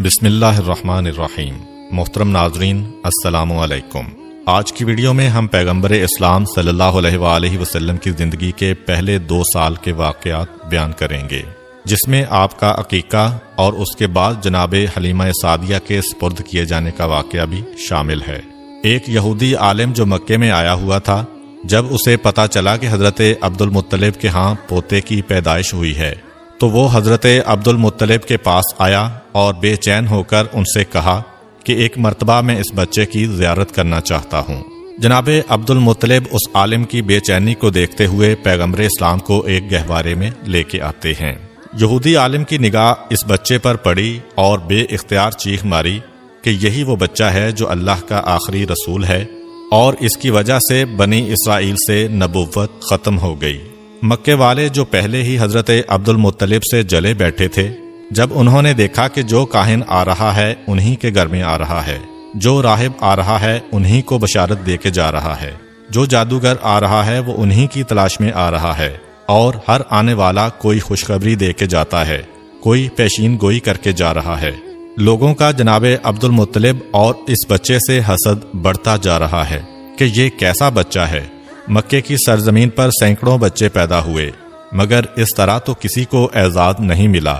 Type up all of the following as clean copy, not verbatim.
بسم اللہ الرحمن الرحیم۔ محترم ناظرین السلام علیکم۔ آج کی ویڈیو میں ہم پیغمبر اسلام صلی اللہ علیہ وآلہ وسلم کی زندگی کے پہلے 2 سال کے واقعات بیان کریں گے، جس میں آپ کا عقیقہ اور اس کے بعد جناب حلیمہ سعدیہ کے سپرد کیے جانے کا واقعہ بھی شامل ہے۔ ایک یہودی عالم جو مکے میں آیا ہوا تھا، جب اسے پتا چلا کہ حضرت عبد المطلب کے ہاں پوتے کی پیدائش ہوئی ہے تو وہ حضرت عبد المطلب کے پاس آیا اور بے چین ہو کر ان سے کہا کہ ایک مرتبہ میں اس بچے کی زیارت کرنا چاہتا ہوں۔ جناب عبد المطلب اس عالم کی بے چینی کو دیکھتے ہوئے پیغمبر اسلام کو ایک گہوارے میں لے کے آتے ہیں۔ یہودی عالم کی نگاہ اس بچے پر پڑی اور بے اختیار چیخ ماری کہ یہی وہ بچہ ہے جو اللہ کا آخری رسول ہے اور اس کی وجہ سے بنی اسرائیل سے نبوت ختم ہو گئی۔ مکے والے جو پہلے ہی حضرت عبد المطلب سے جلے بیٹھے تھے، جب انہوں نے دیکھا کہ جو کاہن آ رہا ہے انہی کے گھر میں آ رہا ہے، جو راہب آ رہا ہے انہی کو بشارت دے کے جا رہا ہے، جو جادوگر آ رہا ہے وہ انہی کی تلاش میں آ رہا ہے، اور ہر آنے والا کوئی خوشخبری دے کے جاتا ہے، کوئی پیشین گوئی کر کے جا رہا ہے، لوگوں کا جناب عبد المطلب اور اس بچے سے حسد بڑھتا جا رہا ہے کہ یہ کیسا بچہ ہے۔ مکے کی سرزمین پر سینکڑوں بچے پیدا ہوئے، مگر اس طرح تو کسی کو اعزاز نہیں ملا۔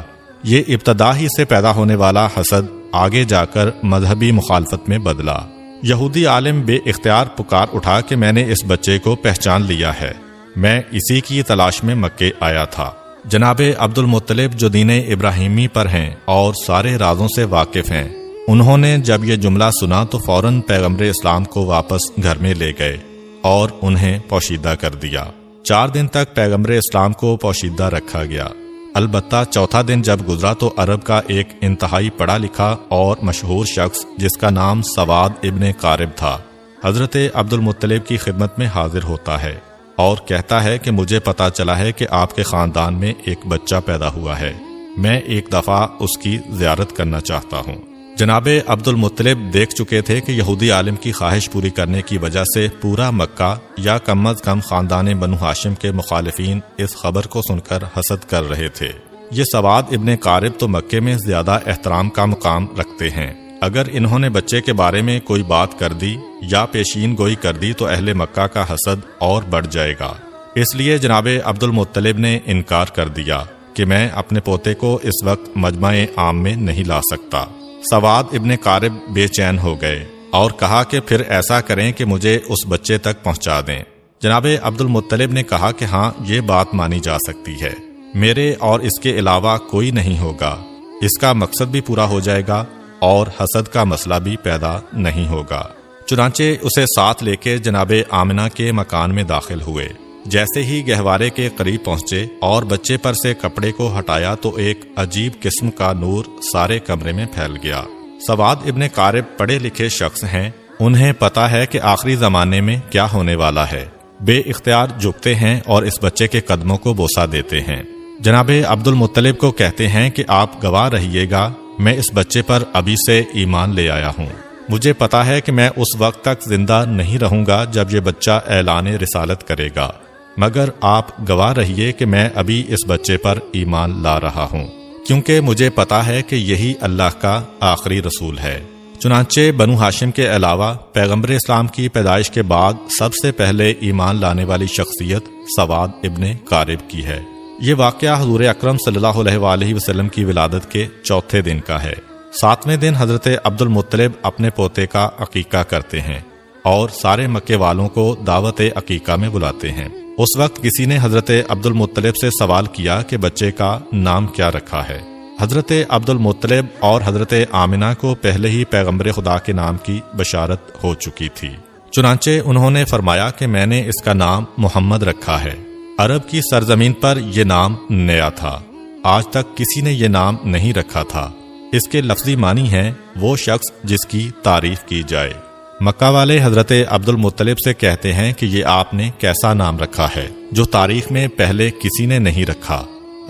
یہ ابتدا ہی سے پیدا ہونے والا حسد آگے جا کر مذہبی مخالفت میں بدلا۔ یہودی عالم بے اختیار پکار اٹھا کہ میں نے اس بچے کو پہچان لیا ہے، میں اسی کی تلاش میں مکے آیا تھا۔ جناب عبد المطلب جو دین ابراہیمی پر ہیں اور سارے رازوں سے واقف ہیں، انہوں نے جب یہ جملہ سنا تو فوراً پیغمبر اسلام کو واپس گھر میں لے گئے اور انہیں پوشیدہ کر دیا۔ 4 دن تک پیغمبر اسلام کو پوشیدہ رکھا گیا۔ البتہ چوتھا دن جب گزرا تو عرب کا ایک انتہائی پڑھا لکھا اور مشہور شخص جس کا نام سواد ابن قارب تھا، حضرت عبد المطلب کی خدمت میں حاضر ہوتا ہے اور کہتا ہے کہ مجھے پتا چلا ہے کہ آپ کے خاندان میں ایک بچہ پیدا ہوا ہے، میں ایک دفعہ اس کی زیارت کرنا چاہتا ہوں۔ جناب عبد المطلب دیکھ چکے تھے کہ یہودی عالم کی خواہش پوری کرنے کی وجہ سے پورا مکہ یا کم از کم خاندان بنو ہاشم کے مخالفین اس خبر کو سن کر حسد کر رہے تھے۔ یہ سواد ابن قارب تو مکے میں زیادہ احترام کا مقام رکھتے ہیں، اگر انہوں نے بچے کے بارے میں کوئی بات کر دی یا پیشین گوئی کر دی تو اہل مکہ کا حسد اور بڑھ جائے گا۔ اس لیے جناب عبد المطلب نے انکار کر دیا کہ میں اپنے پوتے کو اس وقت مجمع عام میں نہیں لا سکتا۔ سواد ابن قارب بے چین ہو گئے اور کہا کہ پھر ایسا کریں کہ مجھے اس بچے تک پہنچا دیں۔ جناب عبد المطلب نے کہا کہ ہاں، یہ بات مانی جا سکتی ہے، میرے اور اس کے علاوہ کوئی نہیں ہوگا، اس کا مقصد بھی پورا ہو جائے گا اور حسد کا مسئلہ بھی پیدا نہیں ہوگا۔ چنانچہ اسے ساتھ لے کے جناب آمنہ کے مکان میں داخل ہوئے۔ جیسے ہی گہوارے کے قریب پہنچے اور بچے پر سے کپڑے کو ہٹایا تو ایک عجیب قسم کا نور سارے کمرے میں پھیل گیا۔ سواد ابن قارب پڑھے لکھے شخص ہیں، انہیں پتا ہے کہ آخری زمانے میں کیا ہونے والا ہے۔ بے اختیار جھکتے ہیں اور اس بچے کے قدموں کو بوسہ دیتے ہیں۔ جناب عبد المطلب کو کہتے ہیں کہ آپ گواہ رہیے گا، میں اس بچے پر ابھی سے ایمان لے آیا ہوں۔ مجھے پتا ہے کہ میں اس وقت تک زندہ نہیں رہوں گا جب یہ بچہ اعلان رسالت کرے گا، مگر آپ گواہ رہیے کہ میں ابھی اس بچے پر ایمان لا رہا ہوں، کیونکہ مجھے پتا ہے کہ یہی اللہ کا آخری رسول ہے۔ چنانچہ بنو ہاشم کے علاوہ پیغمبر اسلام کی پیدائش کے بعد سب سے پہلے ایمان لانے والی شخصیت سواد ابن قارب کی ہے۔ یہ واقعہ حضور اکرم صلی اللہ علیہ وآلہ وسلم کی ولادت کے چوتھے دن کا ہے۔ 7ویں دن حضرت عبد المطلب اپنے پوتے کا عقیقہ کرتے ہیں اور سارے مکے والوں کو دعوت عقیقہ میں بلاتے ہیں۔ اس وقت کسی نے حضرت عبد المطلب سے سوال کیا کہ بچے کا نام کیا رکھا ہے۔ حضرت عبد المطلب اور حضرت آمنہ کو پہلے ہی پیغمبر خدا کے نام کی بشارت ہو چکی تھی، چنانچہ انہوں نے فرمایا کہ میں نے اس کا نام محمد رکھا ہے۔ عرب کی سرزمین پر یہ نام نیا تھا، آج تک کسی نے یہ نام نہیں رکھا تھا۔ اس کے لفظی معنی ہے وہ شخص جس کی تعریف کی جائے۔ مکہ والے حضرت عبد المطلب سے کہتے ہیں کہ یہ آپ نے کیسا نام رکھا ہے جو تاریخ میں پہلے کسی نے نہیں رکھا۔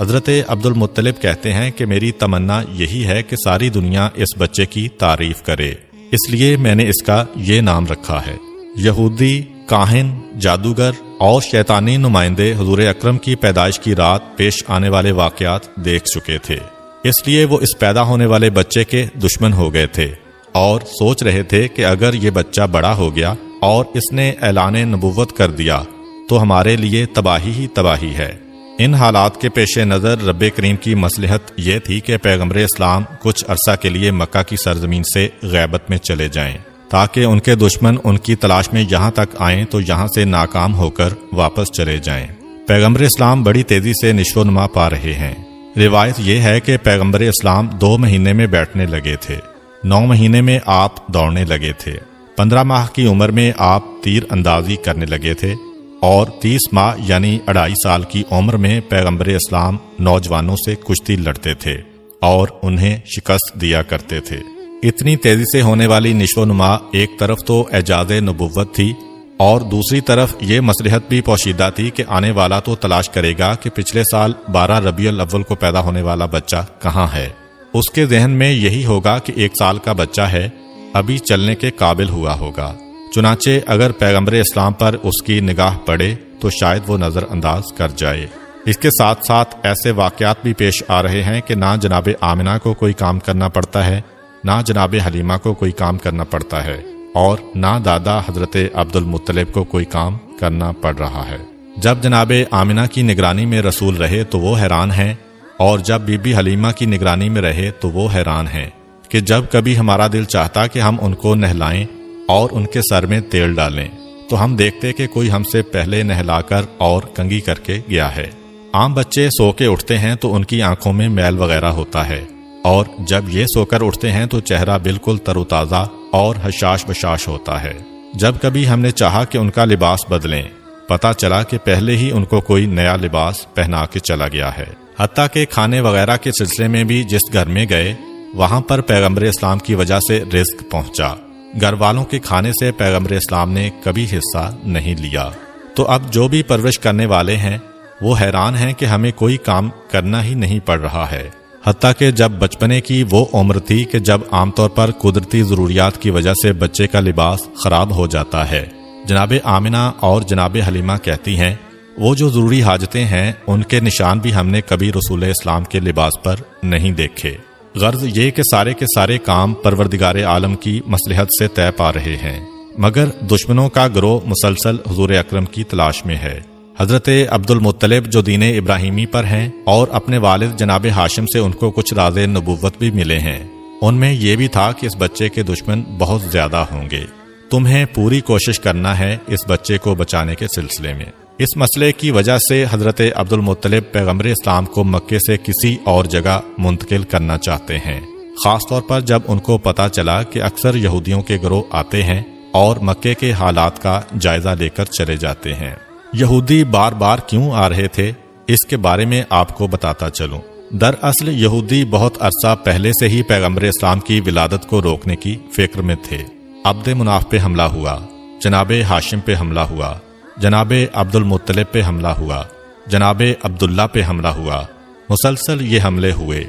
حضرت عبد المطلب کہتے ہیں کہ میری تمنا یہی ہے کہ ساری دنیا اس بچے کی تعریف کرے، اس لیے میں نے اس کا یہ نام رکھا ہے۔ یہودی، کاہن، جادوگر اور شیطانی نمائندے حضور اکرم کی پیدائش کی رات پیش آنے والے واقعات دیکھ چکے تھے۔ اس لیے وہ اس پیدا ہونے والے بچے کے دشمن ہو گئے تھے اور سوچ رہے تھے کہ اگر یہ بچہ بڑا ہو گیا اور اس نے اعلان نبوت کر دیا تو ہمارے لیے تباہی ہی تباہی ہے۔ ان حالات کے پیش نظر رب کریم کی مصلحت یہ تھی کہ پیغمبر اسلام کچھ عرصہ کے لیے مکہ کی سرزمین سے غیبت میں چلے جائیں تاکہ ان کے دشمن ان کی تلاش میں یہاں تک آئیں تو یہاں سے ناکام ہو کر واپس چلے جائیں۔ پیغمبر اسلام بڑی تیزی سے نشو و نما پا رہے ہیں۔ روایت یہ ہے کہ پیغمبر اسلام 2 مہینے میں بیٹھنے لگے تھے، 9 مہینے میں آپ دوڑنے لگے تھے، 15 ماہ کی عمر میں آپ تیر اندازی کرنے لگے تھے اور 30 ماہ یعنی 2.5 سال کی عمر میں پیغمبر اسلام نوجوانوں سے کشتی لڑتے تھے اور انہیں شکست دیا کرتے تھے۔ اتنی تیزی سے ہونے والی نشو و نما ایک طرف تو اعجاز نبوت تھی اور دوسری طرف یہ مصلحت بھی پوشیدہ تھی کہ آنے والا تو تلاش کرے گا کہ پچھلے سال 12 ربیع الاول کو پیدا ہونے والا بچہ کہاں ہے۔ اس کے ذہن میں یہی ہوگا کہ 1 سال کا بچہ ہے، ابھی چلنے کے قابل ہوا ہوگا۔ چنانچہ اگر پیغمبر اسلام پر اس کی نگاہ پڑے تو شاید وہ نظر انداز کر جائے۔ اس کے ساتھ ساتھ ایسے واقعات بھی پیش آ رہے ہیں کہ نہ جناب آمنہ کو کوئی کام کرنا پڑتا ہے، نہ جناب حلیمہ کو کوئی کام کرنا پڑتا ہے اور نہ دادا حضرت عبد المطلب کو کوئی کام کرنا پڑ رہا ہے۔ جب جناب آمنہ کی نگرانی میں رسول رہے تو وہ حیران ہیں اور جب بی بی حلیمہ کی نگرانی میں رہے تو وہ حیران ہیں کہ جب کبھی ہمارا دل چاہتا کہ ہم ان کو نہلائیں اور ان کے سر میں تیل ڈالیں تو ہم دیکھتے کہ کوئی ہم سے پہلے نہلا کر اور کنگھی کر کے گیا ہے۔ عام بچے سو کے اٹھتے ہیں تو ان کی آنکھوں میں میل وغیرہ ہوتا ہے اور جب یہ سو کر اٹھتے ہیں تو چہرہ بالکل تر و تازہ اور حشاش بشاش ہوتا ہے۔ جب کبھی ہم نے چاہا کہ ان کا لباس بدلیں، پتہ چلا کہ پہلے ہی ان کو کوئی نیا لباس پہنا کے چلا گیا ہے۔ حتیٰ کہ کھانے وغیرہ کے سلسلے میں بھی جس گھر میں گئے وہاں پر پیغمبر اسلام کی وجہ سے رزق پہنچا۔ گھر والوں کے کھانے سے پیغمبر اسلام نے کبھی حصہ نہیں لیا۔ تو اب جو بھی پرورش کرنے والے ہیں وہ حیران ہیں کہ ہمیں کوئی کام کرنا ہی نہیں پڑ رہا ہے۔ حتیٰ کہ جب بچپنے کی وہ عمر تھی کہ جب عام طور پر قدرتی ضروریات کی وجہ سے بچے کا لباس خراب ہو جاتا ہے، جناب آمنہ اور جناب حلیمہ کہتی ہیں وہ جو ضروری حاجتیں ہیں ان کے نشان بھی ہم نے کبھی رسول اسلام کے لباس پر نہیں دیکھے۔ غرض یہ کہ سارے کام پروردگار عالم کی مصلحت سے طے پا رہے ہیں، مگر دشمنوں کا گروہ مسلسل حضور اکرم کی تلاش میں ہے۔ حضرت عبد المطلب جو دین ابراہیمی پر ہیں اور اپنے والد جناب ہاشم سے ان کو کچھ راز نبوت بھی ملے ہیں، ان میں یہ بھی تھا کہ اس بچے کے دشمن بہت زیادہ ہوں گے، تمہیں پوری کوشش کرنا ہے اس بچے کو بچانے کے سلسلے میں۔ اس مسئلے کی وجہ سے حضرت عبد المطلب پیغمبر اسلام کو مکے سے کسی اور جگہ منتقل کرنا چاہتے ہیں، خاص طور پر جب ان کو پتہ چلا کہ اکثر یہودیوں کے گروہ آتے ہیں اور مکے کے حالات کا جائزہ لے کر چلے جاتے ہیں۔ یہودی بار بار کیوں آ رہے تھے اس کے بارے میں آپ کو بتاتا چلوں۔ دراصل یہودی بہت عرصہ پہلے سے ہی پیغمبر اسلام کی ولادت کو روکنے کی فکر میں تھے۔ عبد مناف پہ حملہ ہوا، جناب ہاشم پہ حملہ ہوا، جناب عبد المطلب پہ حملہ ہوا، جناب عبداللہ پہ حملہ ہوا، مسلسل یہ حملے ہوئے۔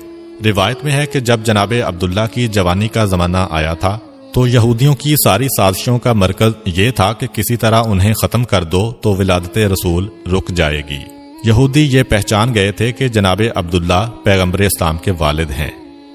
روایت میں ہے کہ جب جناب عبداللہ کی جوانی کا زمانہ آیا تھا تو یہودیوں کی ساری سازشوں کا مرکز یہ تھا کہ کسی طرح انہیں ختم کر دو تو ولادت رسول رک جائے گی۔ یہودی یہ پہچان گئے تھے کہ جناب عبداللہ پیغمبر اسلام کے والد ہیں،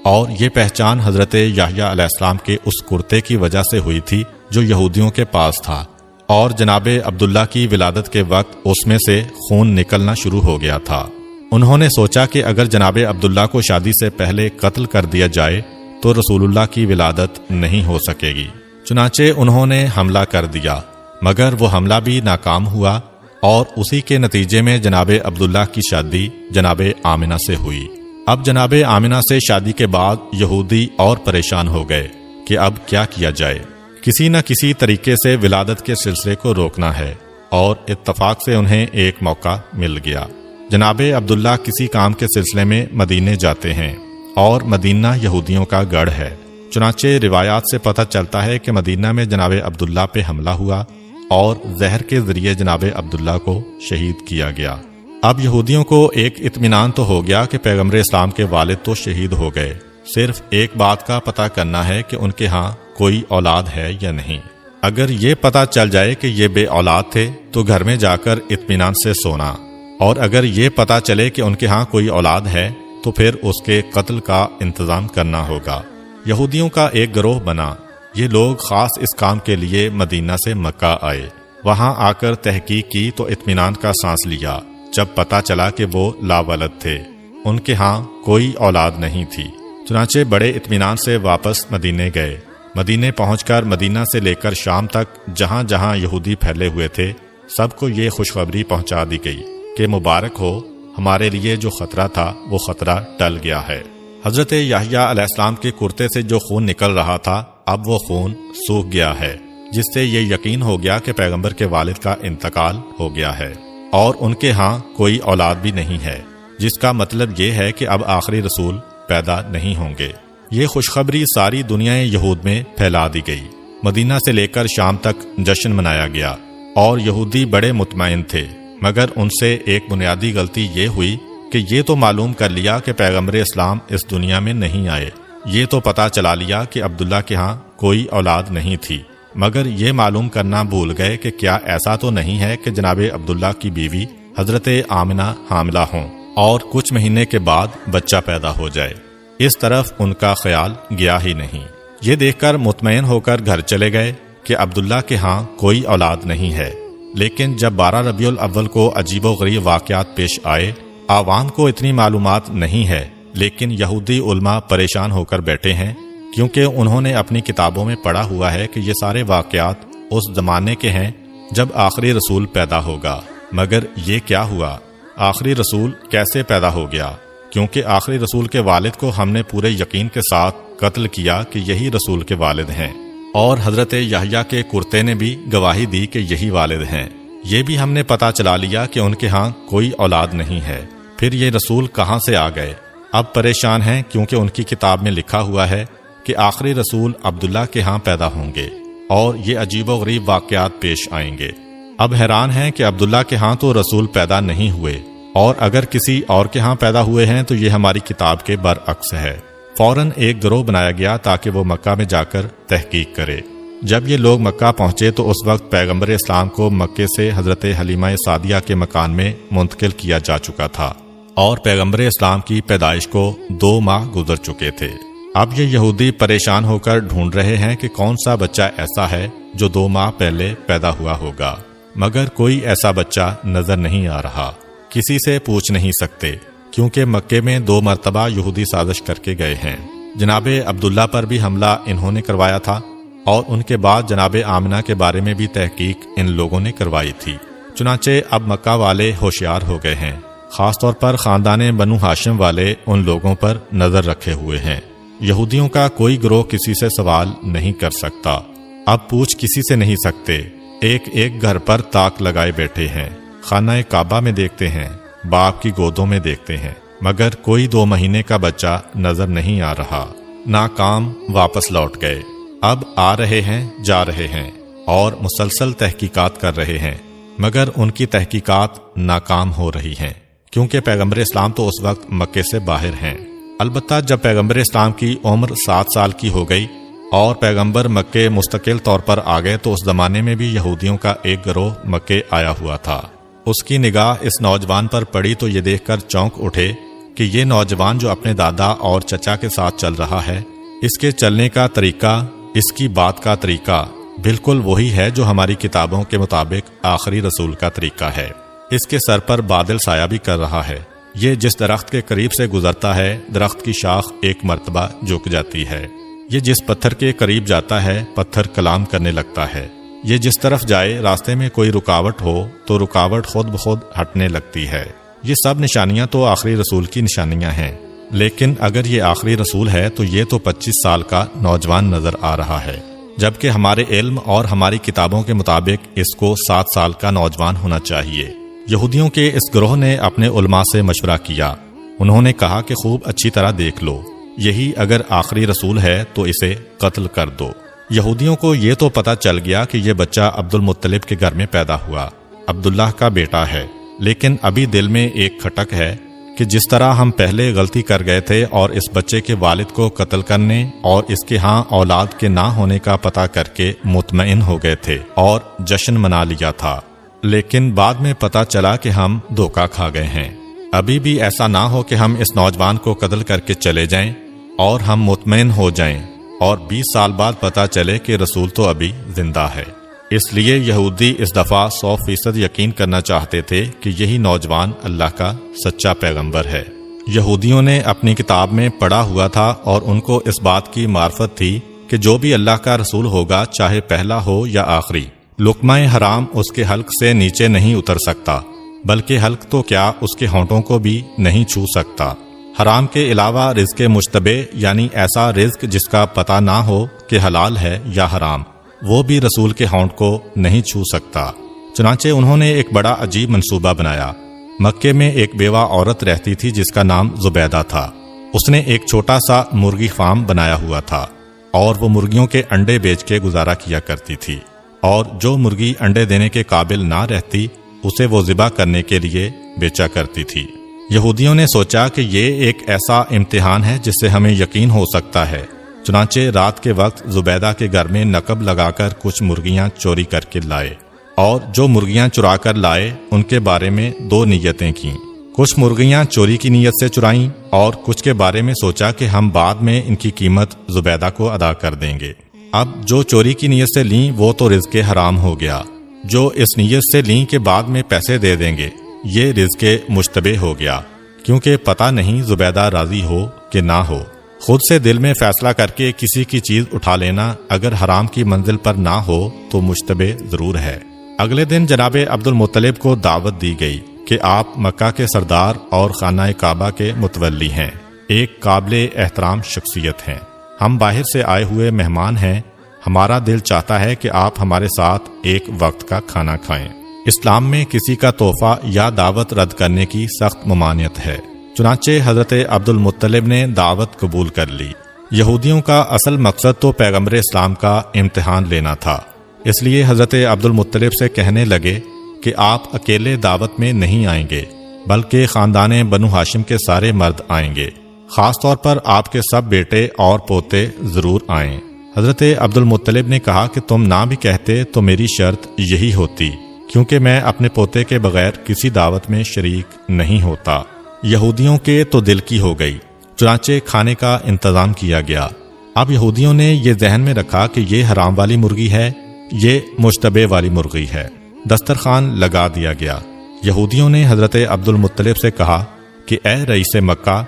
اور یہ پہچان حضرت یحییٰ علیہ السلام کے اس کرتے کی وجہ سے ہوئی تھی جو یہودیوں کے پاس تھا، اور جناب عبداللہ کی ولادت کے وقت اس میں سے خون نکلنا شروع ہو گیا تھا۔ انہوں نے سوچا کہ اگر جناب عبداللہ کو شادی سے پہلے قتل کر دیا جائے تو رسول اللہ کی ولادت نہیں ہو سکے گی، چنانچہ انہوں نے حملہ کر دیا، مگر وہ حملہ بھی ناکام ہوا اور اسی کے نتیجے میں جناب عبداللہ کی شادی جناب آمنہ سے ہوئی۔ اب جناب آمنہ سے شادی کے بعد یہودی اور پریشان ہو گئے کہ اب کیا کیا جائے، کسی نہ کسی طریقے سے ولادت کے سلسلے کو روکنا ہے، اور اتفاق سے انہیں ایک موقع مل گیا۔ جناب عبداللہ کسی کام کے سلسلے میں مدینے جاتے ہیں، اور مدینہ یہودیوں کا گڑھ ہے، چنانچہ روایات سے پتہ چلتا ہے کہ مدینہ میں جناب عبداللہ پہ حملہ ہوا اور زہر کے ذریعے جناب عبداللہ کو شہید کیا گیا۔ اب یہودیوں کو ایک اطمینان تو ہو گیا کہ پیغمبر اسلام کے والد تو شہید ہو گئے، صرف ایک بات کا پتہ کرنا ہے کہ ان کے ہاں کوئی اولاد ہے یا نہیں۔ اگر یہ پتہ چل جائے کہ یہ بے اولاد تھے تو گھر میں جا کر اطمینان سے سونا، اور اگر یہ پتہ چلے کہ ان کے ہاں کوئی اولاد ہے تو پھر اس کے قتل کا انتظام کرنا ہوگا۔ یہودیوں کا ایک گروہ بنا۔ یہ لوگ خاص اس کام کے لیے مدینہ سے مکہ آئے۔ وہاں آ کر تحقیق کی تو اطمینان کا سانس لیا جب پتہ چلا کہ وہ لاولد تھے، ان کے ہاں کوئی اولاد نہیں تھی۔ چنانچہ بڑے اطمینان سے واپس مدینے گئے۔ مدینے پہنچ کر مدینہ سے لے کر شام تک جہاں جہاں یہودی پھیلے ہوئے تھے سب کو یہ خوشخبری پہنچا دی گئی کہ مبارک ہو، ہمارے لیے جو خطرہ تھا وہ خطرہ ٹل گیا ہے۔ حضرت یحییٰ علیہ السلام کے کرتے سے جو خون نکل رہا تھا اب وہ خون سوکھ گیا ہے، جس سے یہ یقین ہو گیا کہ پیغمبر کے والد کا انتقال ہو گیا ہے اور ان کے ہاں کوئی اولاد بھی نہیں ہے، جس کا مطلب یہ ہے کہ اب آخری رسول پیدا نہیں ہوں گے۔ یہ خوشخبری ساری دنیا یہود میں پھیلا دی گئی۔ مدینہ سے لے کر شام تک جشن منایا گیا اور یہودی بڑے مطمئن تھے، مگر ان سے ایک بنیادی غلطی یہ ہوئی کہ یہ تو معلوم کر لیا کہ پیغمبر اسلام اس دنیا میں نہیں آئے، یہ تو پتہ چلا لیا کہ عبداللہ کے ہاں کوئی اولاد نہیں تھی، مگر یہ معلوم کرنا بھول گئے کہ کیا ایسا تو نہیں ہے کہ جناب عبداللہ کی بیوی حضرت آمنہ حاملہ ہوں اور کچھ مہینے کے بعد بچہ پیدا ہو جائے۔ اس طرف ان کا خیال گیا ہی نہیں۔ یہ دیکھ کر مطمئن ہو کر گھر چلے گئے کہ عبداللہ کے ہاں کوئی اولاد نہیں ہے، لیکن جب 12 ربیع الاول کو عجیب و غریب واقعات پیش آئے، عوام کو اتنی معلومات نہیں ہے، لیکن یہودی علماء پریشان ہو کر بیٹھے ہیں، کیونکہ انہوں نے اپنی کتابوں میں پڑھا ہوا ہے کہ یہ سارے واقعات اس زمانے کے ہیں جب آخری رسول پیدا ہوگا۔ مگر یہ کیا ہوا؟ آخری رسول کیسے پیدا ہو گیا؟ کیونکہ آخری رسول کے والد کو ہم نے پورے یقین کے ساتھ قتل کیا کہ یہی رسول کے والد ہیں، اور حضرت یحییٰ کے کرتے نے بھی گواہی دی کہ یہی والد ہیں۔ یہ بھی ہم نے پتہ چلا لیا کہ ان کے ہاں کوئی اولاد نہیں ہے، پھر یہ رسول کہاں سے آ گئے؟ اب پریشان ہیں کیونکہ ان کی کتاب میں لکھا ہوا ہے کہ آخری رسول عبداللہ کے ہاں پیدا ہوں گے اور یہ عجیب و غریب واقعات پیش آئیں گے۔ اب حیران ہیں کہ عبداللہ کے ہاں تو رسول پیدا نہیں ہوئے، اور اگر کسی اور کے ہاں پیدا ہوئے ہیں تو یہ ہماری کتاب کے برعکس ہے۔ فوراً ایک گروہ بنایا گیا تاکہ وہ مکہ میں جا کر تحقیق کرے۔ جب یہ لوگ مکہ پہنچے تو اس وقت پیغمبر اسلام کو مکے سے حضرت حلیمہ سعدیہ کے مکان میں منتقل کیا جا چکا تھا، اور پیغمبر اسلام کی پیدائش کو 2 ماہ گزر چکے تھے۔ اب یہ یہودی پریشان ہو کر ڈھونڈ رہے ہیں کہ کون سا بچہ ایسا ہے جو 2 ماہ پہلے پیدا ہوا ہوگا، مگر کوئی ایسا بچہ نظر نہیں آ رہا۔ کسی سے پوچھ نہیں سکتے کیونکہ مکے میں 2 مرتبہ یہودی سازش کر کے گئے ہیں۔ جناب عبداللہ پر بھی حملہ انہوں نے کروایا تھا، اور ان کے بعد جناب آمنہ کے بارے میں بھی تحقیق ان لوگوں نے کروائی تھی۔ چنانچہ اب مکہ والے ہوشیار ہو گئے ہیں، خاص طور پر خاندان بنو ہاشم والے ان لوگوں پر نظر رکھے ہوئے ہیں۔ یہودیوں کا کوئی گروہ کسی سے سوال نہیں کر سکتا، اب پوچھ کسی سے نہیں سکتے، ایک ایک گھر پر تاک لگائے بیٹھے ہیں، خانہ کعبہ میں دیکھتے ہیں، باپ کی گودوں میں دیکھتے ہیں، مگر کوئی 2 مہینے کا بچہ نظر نہیں آ رہا۔ ناکام واپس لوٹ گئے، اب آ رہے ہیں جا رہے ہیں اور مسلسل تحقیقات کر رہے ہیں، مگر ان کی تحقیقات ناکام ہو رہی ہیں، کیونکہ پیغمبر اسلام تو اس وقت مکے سے باہر ہیں۔ البتہ جب پیغمبر اسلام کی عمر 7 سال کی ہو گئی اور پیغمبر مکے مستقل طور پر آ گئے تو اس زمانے میں بھی یہودیوں کا ایک گروہ مکے آیا ہوا تھا۔ اس کی نگاہ اس نوجوان پر پڑی تو یہ دیکھ کر چونک اٹھے کہ یہ نوجوان جو اپنے دادا اور چچا کے ساتھ چل رہا ہے، اس کے چلنے کا طریقہ، اس کی بات کا طریقہ بالکل وہی ہے جو ہماری کتابوں کے مطابق آخری رسول کا طریقہ ہے۔ اس کے سر پر بادل سایہ بھی کر رہا ہے، یہ جس درخت کے قریب سے گزرتا ہے درخت کی شاخ ایک مرتبہ جھک جاتی ہے، یہ جس پتھر کے قریب جاتا ہے پتھر کلام کرنے لگتا ہے، یہ جس طرف جائے راستے میں کوئی رکاوٹ ہو تو رکاوٹ خود بخود ہٹنے لگتی ہے۔ یہ سب نشانیاں تو آخری رسول کی نشانیاں ہیں، لیکن اگر یہ آخری رسول ہے تو یہ تو 25 سال کا نوجوان نظر آ رہا ہے، جبکہ ہمارے علم اور ہماری کتابوں کے مطابق اس کو 7 سال کا نوجوان ہونا چاہیے۔ یہودیوں کے اس گروہ نے اپنے علماء سے مشورہ کیا، انہوں نے کہا کہ خوب اچھی طرح دیکھ لو، یہی اگر آخری رسول ہے تو اسے قتل کر دو۔ یہودیوں کو یہ تو پتہ چل گیا کہ یہ بچہ عبد المطلب کے گھر میں پیدا ہوا، عبداللہ کا بیٹا ہے، لیکن ابھی دل میں ایک کھٹک ہے کہ جس طرح ہم پہلے غلطی کر گئے تھے اور اس بچے کے والد کو قتل کرنے اور اس کے ہاں اولاد کے نہ ہونے کا پتہ کر کے مطمئن ہو گئے تھے اور جشن منا لیا تھا، لیکن بعد میں پتہ چلا کہ ہم دھوکہ کھا گئے ہیں۔ ابھی بھی ایسا نہ ہو کہ ہم اس نوجوان کو قتل کر کے چلے جائیں اور ہم مطمئن ہو جائیں اور 20 سال بعد پتہ چلے کہ رسول تو ابھی زندہ ہے۔ اس لیے یہودی اس دفعہ 100% یقین کرنا چاہتے تھے کہ یہی نوجوان اللہ کا سچا پیغمبر ہے۔ یہودیوں نے اپنی کتاب میں پڑھا ہوا تھا اور ان کو اس بات کی معرفت تھی کہ جو بھی اللہ کا رسول ہوگا، چاہے پہلا ہو یا آخری، لقمہ حرام اس کے حلق سے نیچے نہیں اتر سکتا، بلکہ حلق تو کیا اس کے ہونٹوں کو بھی نہیں چھو سکتا۔ حرام کے علاوہ رزق مشتبہ یعنی ایسا رزق جس کا پتہ نہ ہو کہ حلال ہے یا حرام، وہ بھی رسول کے ہونٹ کو نہیں چھو سکتا۔ چنانچہ انہوں نے ایک بڑا عجیب منصوبہ بنایا۔ مکے میں ایک بیوہ عورت رہتی تھی جس کا نام زبیدہ تھا۔ اس نے ایک چھوٹا سا مرغی فارم بنایا ہوا تھا اور وہ مرغیوں کے انڈے بیچ کے گزارا کیا کرتی تھی، اور جو مرغی انڈے دینے کے قابل نہ رہتی اسے وہ ذبح کرنے کے لیے بیچا کرتی تھی۔ یہودیوں نے سوچا کہ یہ ایک ایسا امتحان ہے جس سے ہمیں یقین ہو سکتا ہے، چنانچہ رات کے وقت زبیدہ کے گھر میں نقب لگا کر کچھ مرغیاں چوری کر کے لائے، اور جو مرغیاں چرا کر لائے ان کے بارے میں 2 نیتیں کیں۔ کچھ مرغیاں چوری کی نیت سے چرائیں اور کچھ کے بارے میں سوچا کہ ہم بعد میں ان کی قیمت زبیدہ کو ادا کر دیں گے۔ اب جو چوری کی نیت سے لیں وہ تو رزق حرام ہو گیا، جو اس نیت سے لیں کہ بعد میں پیسے دے دیں گے یہ رزق مشتبہ ہو گیا، کیونکہ پتہ نہیں زبیدہ راضی ہو کہ نہ ہو۔ خود سے دل میں فیصلہ کر کے کسی کی چیز اٹھا لینا اگر حرام کی منزل پر نہ ہو تو مشتبہ ضرور ہے۔ اگلے دن جناب عبد المطلب کو دعوت دی گئی کہ آپ مکہ کے سردار اور خانہ کعبہ کے متولی ہیں، ایک قابل احترام شخصیت ہیں، ہم باہر سے آئے ہوئے مہمان ہیں، ہمارا دل چاہتا ہے کہ آپ ہمارے ساتھ ایک وقت کا کھانا کھائیں۔ اسلام میں کسی کا تحفہ یا دعوت رد کرنے کی سخت ممانعت ہے، چنانچہ حضرت عبد المطلب نے دعوت قبول کر لی۔ یہودیوں کا اصل مقصد تو پیغمبر اسلام کا امتحان لینا تھا، اس لیے حضرت عبد المطلب سے کہنے لگے کہ آپ اکیلے دعوت میں نہیں آئیں گے بلکہ خاندان بنو ہاشم کے سارے مرد آئیں گے، خاص طور پر آپ کے سب بیٹے اور پوتے ضرور آئیں۔ حضرت عبد المطلب نے کہا کہ تم نہ بھی کہتے تو میری شرط یہی ہوتی، کیونکہ میں اپنے پوتے کے بغیر کسی دعوت میں شریک نہیں ہوتا۔ یہودیوں کے تو دل کی ہو گئی، چنانچہ کھانے کا انتظام کیا گیا۔ اب یہودیوں نے یہ ذہن میں رکھا کہ یہ حرام والی مرغی ہے، یہ مشتبہ والی مرغی ہے۔ دسترخوان لگا دیا گیا۔ یہودیوں نے حضرت عبد المطلب سے کہا کہ اے رئیس مکہ،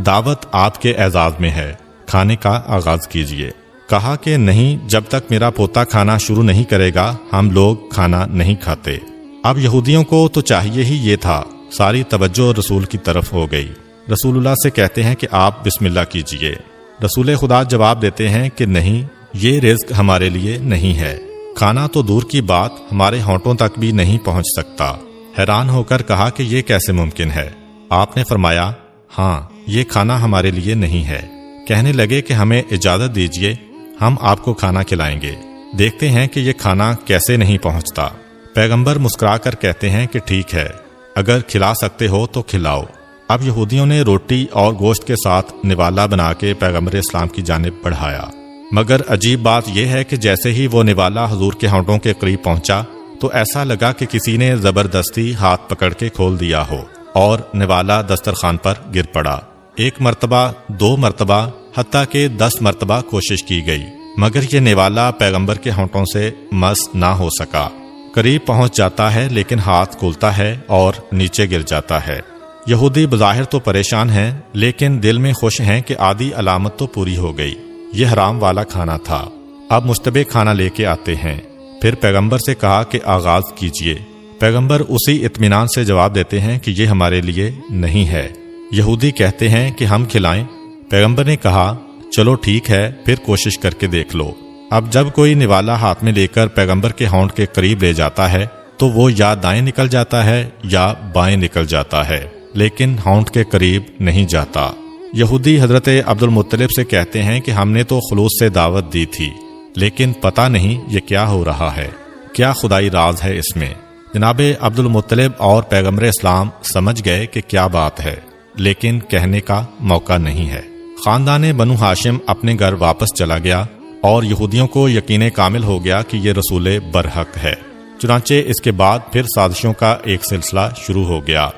دعوت آپ کے اعزاز میں ہے، کھانے کا آغاز کیجیے۔ کہا کہ نہیں، جب تک میرا پوتا کھانا شروع نہیں کرے گا ہم لوگ کھانا نہیں کھاتے۔ اب یہودیوں کو تو چاہیے ہی یہ تھا، ساری توجہ رسول کی طرف ہو گئی۔ رسول اللہ سے کہتے ہیں کہ آپ بسم اللہ کیجئے۔ رسول خدا جواب دیتے ہیں کہ نہیں، یہ رزق ہمارے لیے نہیں ہے، کھانا تو دور کی بات ہمارے ہونٹوں تک بھی نہیں پہنچ سکتا۔ حیران ہو کر کہا کہ یہ کیسے ممکن ہے؟ آپ نے فرمایا ہاں، یہ کھانا ہمارے لیے نہیں ہے۔ کہنے لگے کہ ہمیں اجازت دیجئے، ہم آپ کو کھانا کھلائیں گے، دیکھتے ہیں کہ یہ کھانا کیسے نہیں پہنچتا۔ پیغمبر مسکرا کر کہتے ہیں کہ ٹھیک ہے، اگر کھلا سکتے ہو تو کھلاؤ۔ اب یہودیوں نے روٹی اور گوشت کے ساتھ نوالا بنا کے پیغمبر اسلام کی جانب بڑھایا، مگر عجیب بات یہ ہے کہ جیسے ہی وہ نوالا حضور کے ہونٹوں کے قریب پہنچا تو ایسا لگا کہ کسی نے زبردستی ہاتھ پکڑ کے کھول دیا ہو اور نوالا دسترخوان پر گر پڑا۔ 1 مرتبہ، 2 مرتبہ، حتیٰ کہ 10 مرتبہ کوشش کی گئی، مگر یہ نوالا پیغمبر کے ہونٹوں سے مس نہ ہو سکا۔ قریب پہنچ جاتا ہے لیکن ہاتھ کھولتا ہے اور نیچے گر جاتا ہے۔ یہودی بظاہر تو پریشان ہیں لیکن دل میں خوش ہیں کہ آدھی علامت تو پوری ہو گئی، یہ حرام والا کھانا تھا۔ اب مشتبہ کھانا لے کے آتے ہیں۔ پھر پیغمبر سے کہا کہ آغاز کیجئے۔ پیغمبر اسی اطمینان سے جواب دیتے ہیں کہ یہ ہمارے لیے نہیں ہے۔ یہودی کہتے ہیں کہ ہم کھلائیں۔ پیغمبر نے کہا چلو ٹھیک ہے، پھر کوشش کر کے دیکھ لو۔ اب جب کوئی نوالا ہاتھ میں لے کر پیغمبر کے ہونٹ کے قریب لے جاتا ہے تو وہ یا دائیں نکل جاتا ہے یا بائیں نکل جاتا ہے، لیکن ہونٹ کے قریب نہیں جاتا۔ یہودی حضرت عبد المطلب سے کہتے ہیں کہ ہم نے تو خلوص سے دعوت دی تھی، لیکن پتہ نہیں یہ کیا ہو رہا ہے، کیا خدائی راز ہے اس میں۔ جناب عبد المطلب اور پیغمبر اسلام سمجھ گئے کہ کیا بات ہے، لیکن کہنے کا موقع نہیں ہے۔ خاندان بنو ہاشم اپنے گھر واپس چلا گیا اور یہودیوں کو یقین کامل ہو گیا کہ یہ رسول برحق ہے۔ چنانچہ اس کے بعد پھر سازشوں کا ایک سلسلہ شروع ہو گیا۔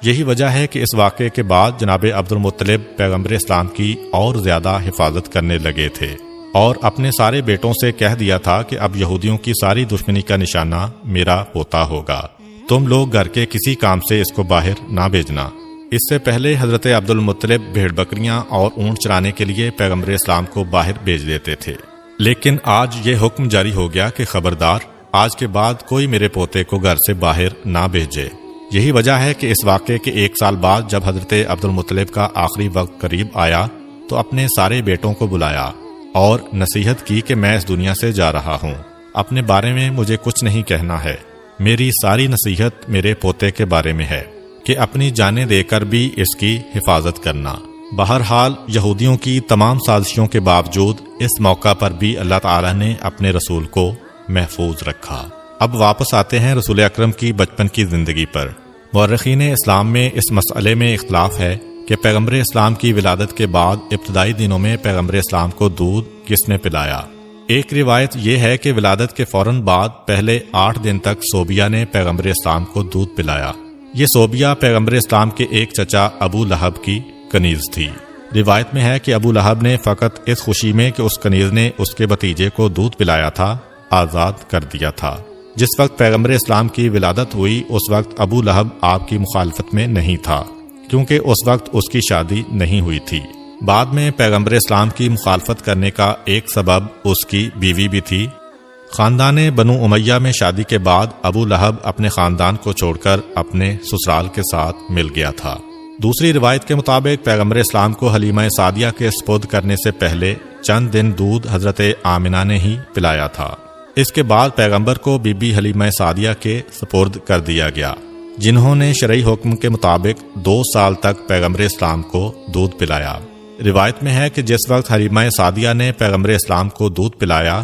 یہی وجہ ہے کہ اس واقعے کے بعد جناب عبد المطلب پیغمبر اسلام کی اور زیادہ حفاظت کرنے لگے تھے اور اپنے سارے بیٹوں سے کہہ دیا تھا کہ اب یہودیوں کی ساری دشمنی کا نشانہ میرا پوتا ہوگا، تم لوگ گھر کے کسی کام سے اس کو باہر نہ بھیجنا۔ اس سے پہلے حضرت عبد المطلب بھیڑ بکریاں اور اونٹ چرانے کے لیے پیغمبر اسلام کو باہر بھیج دیتے تھے، لیکن آج یہ حکم جاری ہو گیا کہ خبردار، آج کے بعد کوئی میرے پوتے کو گھر سے باہر نہ بھیجے۔ یہی وجہ ہے کہ اس واقعے کے 1 سال بعد جب حضرت عبد المطلب کا آخری وقت قریب آیا تو اپنے سارے بیٹوں کو بلایا اور نصیحت کی کہ میں اس دنیا سے جا رہا ہوں، اپنے بارے میں مجھے کچھ نہیں کہنا ہے، میری ساری نصیحت میرے پوتے کے بارے میں ہے کہ اپنی جانیں دے کر بھی اس کی حفاظت کرنا۔ بہرحال یہودیوں کی تمام سازشوں کے باوجود اس موقع پر بھی اللہ تعالیٰ نے اپنے رسول کو محفوظ رکھا۔ اب واپس آتے ہیں رسول اکرم کی بچپن کی زندگی پر۔ مورخین اسلام میں اس مسئلے میں اختلاف ہے کہ پیغمبر اسلام کی ولادت کے بعد ابتدائی دنوں میں پیغمبر اسلام کو دودھ کس نے پلایا۔ ایک روایت یہ ہے کہ ولادت کے فوراً بعد پہلے 8 دن تک صوبیہ نے پیغمبر اسلام کو دودھ پلایا۔ یہ صوبیہ پیغمبر اسلام کے ایک چچا ابو لہب کی کنیز تھی۔ روایت میں ہے کہ ابو لہب نے فقط اس خوشی میں کہ اس کنیز نے اس کے بھتیجے کو دودھ پلایا تھا آزاد کر دیا تھا۔ جس وقت پیغمبر اسلام کی ولادت ہوئی اس وقت ابو لہب آپ کی مخالفت میں نہیں تھا، کیونکہ اس وقت اس کی شادی نہیں ہوئی تھی۔ بعد میں پیغمبر اسلام کی مخالفت کرنے کا ایک سبب اس کی بیوی بھی تھی۔ خاندان بنو امیہ میں شادی کے بعد ابو لہب اپنے خاندان کو چھوڑ کر اپنے سسرال کے ساتھ مل گیا تھا۔ دوسری روایت کے مطابق پیغمبر اسلام کو حلیمہ سعدیہ کے سپرد کرنے سے پہلے چند دن دودھ حضرت آمنہ نے ہی پلایا تھا۔ اس کے بعد پیغمبر کو بی بی حلیمہ سعدیہ کے سپرد کر دیا گیا، جنہوں نے شرعی حکم کے مطابق 2 سال تک پیغمبر اسلام کو دودھ پلایا۔ روایت میں ہے کہ جس وقت حلیمہ سعدیہ نے پیغمبر اسلام کو دودھ پلایا